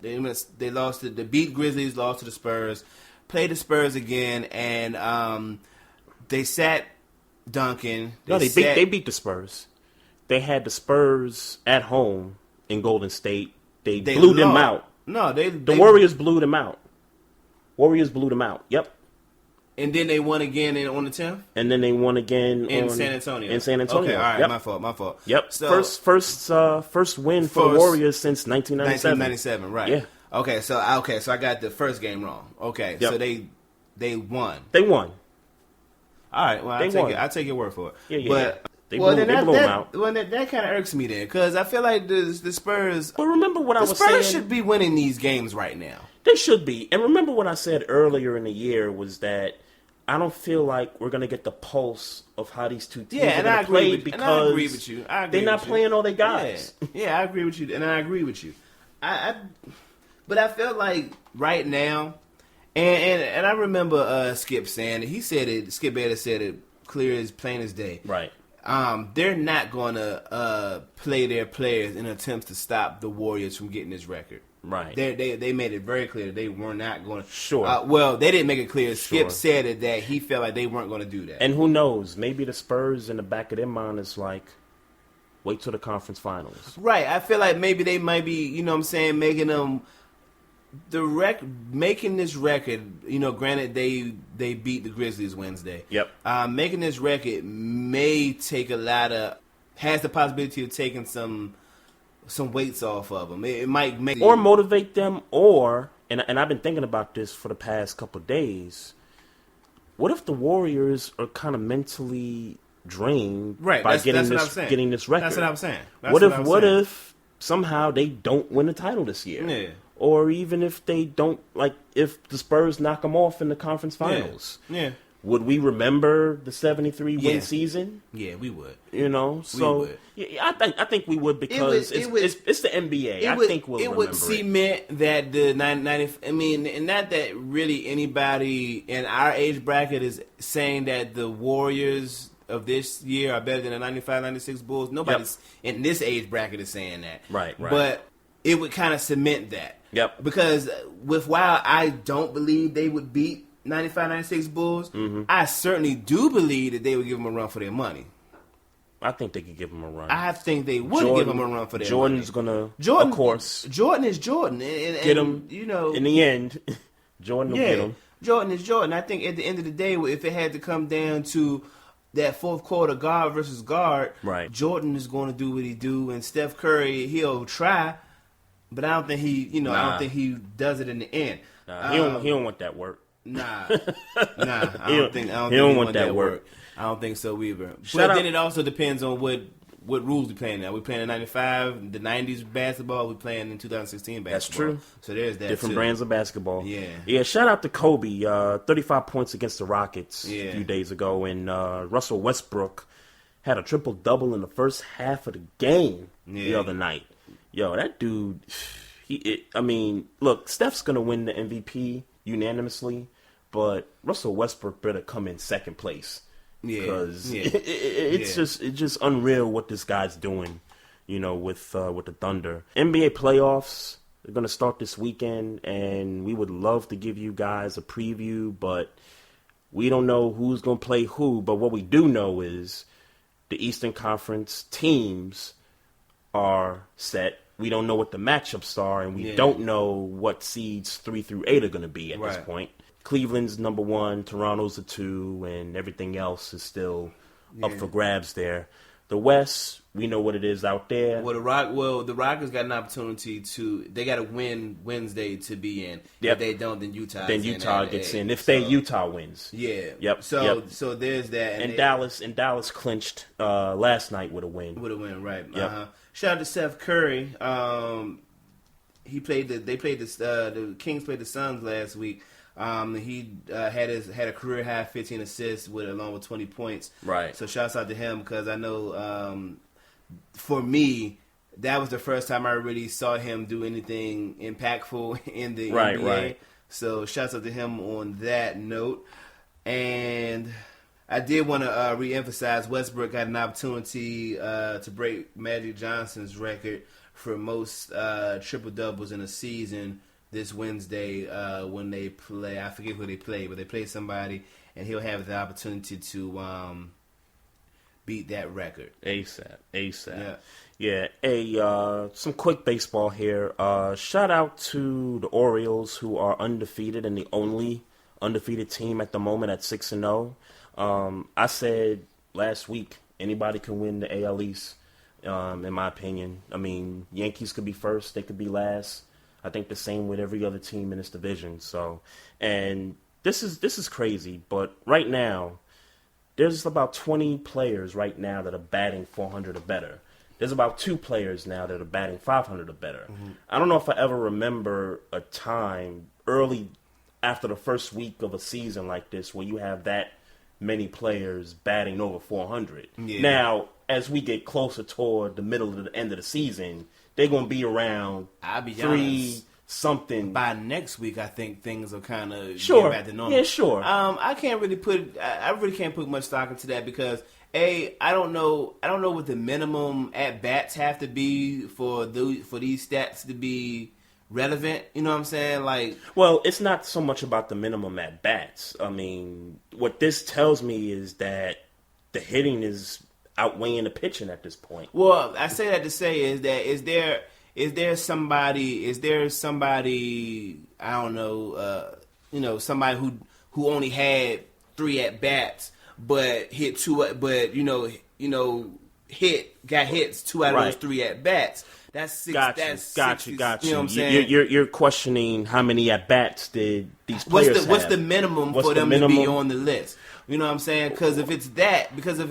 the beat Grizzlies, lost to the Spurs, played the Spurs again, and they sat Duncan. They beat the Spurs. They had the Spurs at home in Golden State. They blew them out. No, the Warriors blew them out. Yep. And then they won again on the 10th? And then they won again in San Antonio. Okay, all right, yep. my fault. Yep. So, first win for the Warriors since 1997. 1997, right. Yeah. Okay, so I got the first game wrong. Okay, yep. So they won. They won. All right, well, I'll take your word for it. Yeah. But they blew them out. Well, that kind of irks me then, because I feel like the Spurs. But remember what I was saying. The Spurs should be winning these games right now. They should be. And remember what I said earlier in the year was that I don't feel like we're going to get the pulse of how these two teams are going to play because I agree with you. They're not playing all their guys. Yeah, I agree with you, and I agree with you. But I feel like right now, and I remember Skip saying it. He said it. Skip Bayless said it clear as plain as day. Right. They're not going to play their players in attempts to stop the Warriors from getting this record. Right. They made it very clear that they were not going to. Sure. Well, they didn't make it clear. Skip said it that he felt like they weren't going to do that. And who knows? Maybe the Spurs in the back of their mind is like, wait till the conference finals. Right. I feel like maybe they might be, you know what I'm saying, making them making this record. You know, granted they beat the Grizzlies Wednesday. Yep. Making this record may take has the possibility of taking some some weights off of them. It might make or motivate them, and I've been thinking about this for the past couple of days. What if the Warriors are kind of mentally drained by getting this record? That's what I'm saying. What if somehow they don't win the title this year? Yeah. Or even if they don't, like, if the Spurs knock them off in the conference finals. Yeah. Would we remember the 73 win season? Yeah, we would. You know, so yeah, I think we would because it's the NBA. I think we'll remember it. It would cement that the 90. I mean, and not that really anybody in our age bracket is saying that the Warriors of this year are better than the 95-96 Bulls. Nobody's in this age bracket is saying that. Right. But it would kind of cement that. Yep. Because while I don't believe they would beat 95-96 Bulls, I certainly do believe that they would give them a run for their money. I think they could give them a run. I think they would give them a run for their money. Of course. Jordan is Jordan. And get him, in the end, Jordan will get him. Jordan is Jordan. I think at the end of the day, if it had to come down to that fourth quarter guard versus guard, right. Jordan is going to do what he do, and Steph Curry, he'll try, but I don't think I don't think he does it in the end. He don't want that work. Nah. I don't think he want that work. I don't think so either. Then it also depends on what rules we playing now. We playing in 95, the 90s basketball. We playing in 2016 basketball. That's true. So there's that. Different brands of basketball. Yeah. Shout out to Kobe. 35 points against the Rockets a few days ago, and Russell Westbrook had a triple double in the first half of the game the other night. Yo, that dude. Look, Steph's gonna win the MVP unanimously, but Russell Westbrook better come in second place because it's just unreal what this guy's doing, with the Thunder. NBA playoffs are going to start this weekend, and we would love to give you guys a preview, but we don't know who's going to play who. But what we do know is the Eastern Conference teams are set. We don't know what the matchups are, and we don't know what seeds 3 through 8 are going to be at this point. Cleveland's number 1, Toronto's the 2, and everything else is still up for grabs there. The West, we know what it is out there. The Rockets got an opportunity they got to win Wednesday to be in. Yep. If they don't, then Utah gets in. Utah wins. Yeah. Yep. So there's that. And Dallas clinched last night with a win. Right. Yep. Shout out to Steph Curry. The Kings played the Suns last week. He had a career high 15 assists along with 20 points. Right. So shouts out to him because I know for me that was the first time I really saw him do anything impactful in the NBA. Right. So shouts out to him on that note. And I did want to reemphasize Westbrook got an opportunity to break Magic Johnson's record for most triple doubles in a season this Wednesday when they play. I forget who they play, but they play somebody, and he'll have the opportunity to beat that record ASAP. Yeah. Hey, some quick baseball here. Shout out to the Orioles, who are undefeated and the only undefeated team at the moment at 6-0. I said last week anybody can win the AL East. In my opinion, Yankees could be first, they could be last. I think the same with every other team in this division. So, and this is crazy, but right now there's about 20 players right now that are batting 400 or better. There's about 2 players now that are batting 500 or better. Mm-hmm. I don't know if I ever remember a time early after the first week of a season like this where you have that many players batting over 400. Yeah. Now, as we get closer toward the middle of the end of the season, they're going to be around 3 something. By next week, I think things will kind of get back to normal. Yeah, sure. I really can't put much stock into that because I don't know what the minimum at bats have to be for these stats to be relevant. You know what I'm saying? Well, it's not so much about the minimum at bats. What this tells me is that the hitting is outweighing the pitching at this point. Well, I say that to say is there somebody I don't know somebody who only had 3 at bats but hit 2 but got hits 2 out of those 3 at bats. That's six. Got you. That's Got 60, you. Got you. You know what I'm saying? You're questioning how many at bats did these players have? What's the minimum What's for the them minimum? to be on the list? You know what I'm saying? Because if it's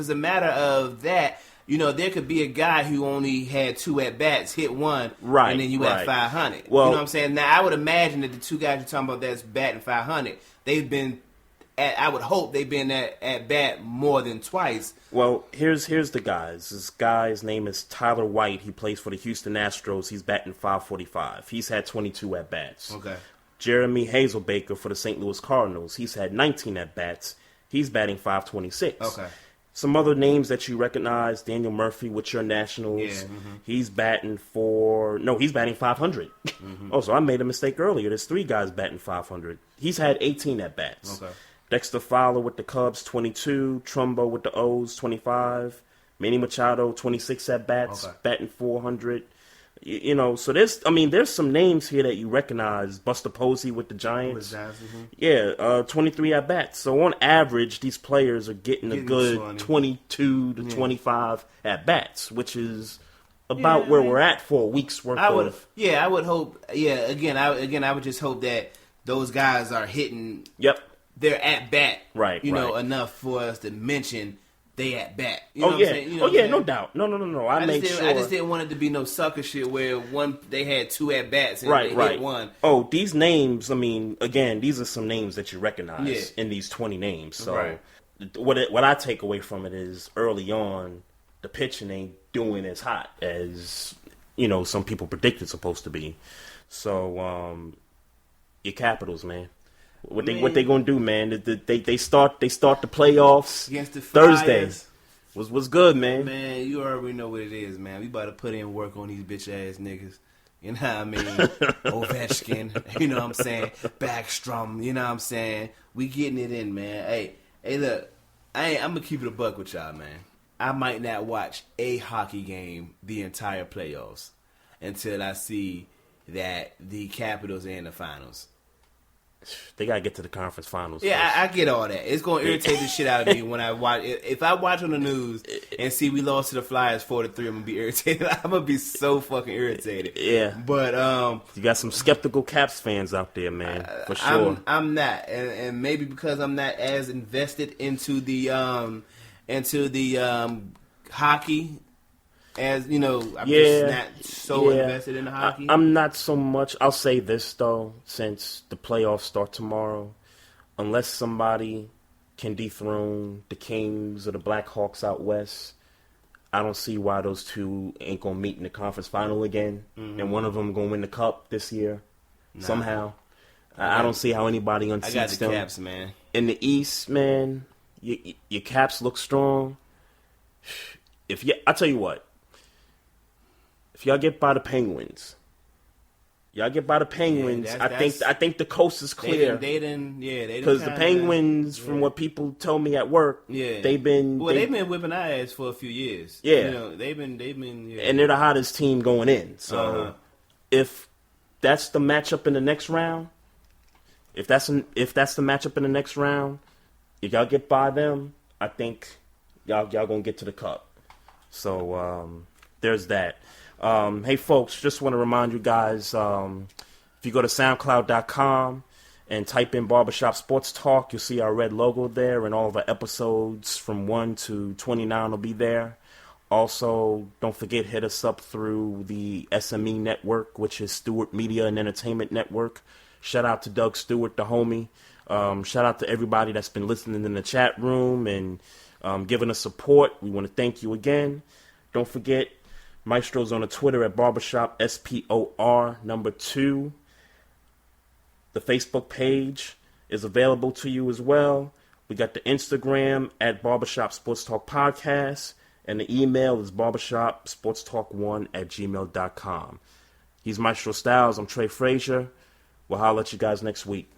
a matter of that, you know, there could be a guy who only had 2 at bats, hit one, right, and then you right. at 500. Well, you know what I'm saying? Now I would imagine that the 2 guys you're talking about that's batting 500, they've been. I would hope they've been at bat more than twice. Well, here's the guys. This guy's name is Tyler White. He plays for the Houston Astros. He's batting .545. He's had 22 at bats. Okay. Jeremy Hazelbaker for the St. Louis Cardinals. He's had 19 at bats. He's batting .526. Okay. Some other names that you recognize: Daniel Murphy with your Nationals. Yeah, mm-hmm. He's batting 500. Mm-hmm. Oh, so I made a mistake earlier. There's 3 guys batting 500. He's had 18 at bats. Okay. Dexter Fowler with the Cubs, 22. Trumbo with the O's, 25. Manny Machado, 26 at bats, batting 400. You know, so there's some names here that you recognize. Buster Posey with the Giants. Mm-hmm. Yeah, 23 at bats. So on average, these players are getting a good 22 to 25 at bats, which is about where we're at for a week's worth of. Yeah, I would hope. Yeah, again, I would just hope that those guys are hitting. Yep. They're at bat, right? You know, right. enough for us to mention they at bat. You know oh what yeah, I'm saying? You know oh yeah, no doubt. No. I just didn't want it to be no sucker shit where they had 2 at bats and right. hit one. Oh, these names. I mean, again, these are some names that you recognize in these 20 names. So what I take away from it is early on, the pitching ain't doing as hot as some people predict it's supposed to be. So your Capitals, man. What they gonna do, man? They start the playoffs against the Thursday. Was good, man. Man, you already know what it is, man. We about to put in work on these bitch ass niggas. You know what I mean? Ovechkin, you know what I'm saying? Backstrom, you know what I'm saying? We getting it in, man. Hey, look, I'm gonna keep it a buck with y'all, man. I might not watch a hockey game the entire playoffs until I see that the Capitals are in the finals. They gotta get to the conference finals. Yeah, I get all that. It's gonna irritate the shit out of me when I watch. If I watch on the news and see we lost to the Flyers 4-3, I'm gonna be irritated. I'm gonna be so fucking irritated. Yeah, but you got some skeptical Caps fans out there, man, for sure. I'm not, and maybe because I'm not as invested into the hockey. As you know, I'm just not so invested in the hockey. I'm not so much. I'll say this though, since the playoffs start tomorrow, unless somebody can dethrone the Kings or the Blackhawks out west, I don't see why those two ain't gonna meet in the conference final again, and one of them gonna win the cup this year somehow. I don't see how anybody unseats them. I got the Caps, man. In the East, man, your Caps look strong. I tell you what. If y'all get by the Penguins, I think the coast is clear. They didn't because the Penguins, from what people told me at work, they've been whipping our ass for a few years. Yeah, you know, they've been, and they're the hottest team going in. So if that's the matchup in the next round, if that's the matchup in the next round, if y'all get by them, I think y'all gonna get to the cup. So there's that. Hey, folks, just want to remind you guys, if you go to SoundCloud.com and type in Barbershop Sports Talk, you'll see our red logo there, and all of our episodes from 1 to 29 will be there. Also, don't forget, hit us up through the SME Network, which is Stewart Media and Entertainment Network. Shout out to Doug Stewart, the homie. Shout out to everybody that's been listening in the chat room and giving us support. We want to thank you again. Don't forget, Maestro's on the Twitter at Barbershop SPOR2. The Facebook page is available to you as well. We got the Instagram at Barbershop Sports Talk Podcast, and the email is barbershopsportstalk1@gmail.com. He's Maestro Styles. I'm Trey Fraser. We'll holler at you guys next week.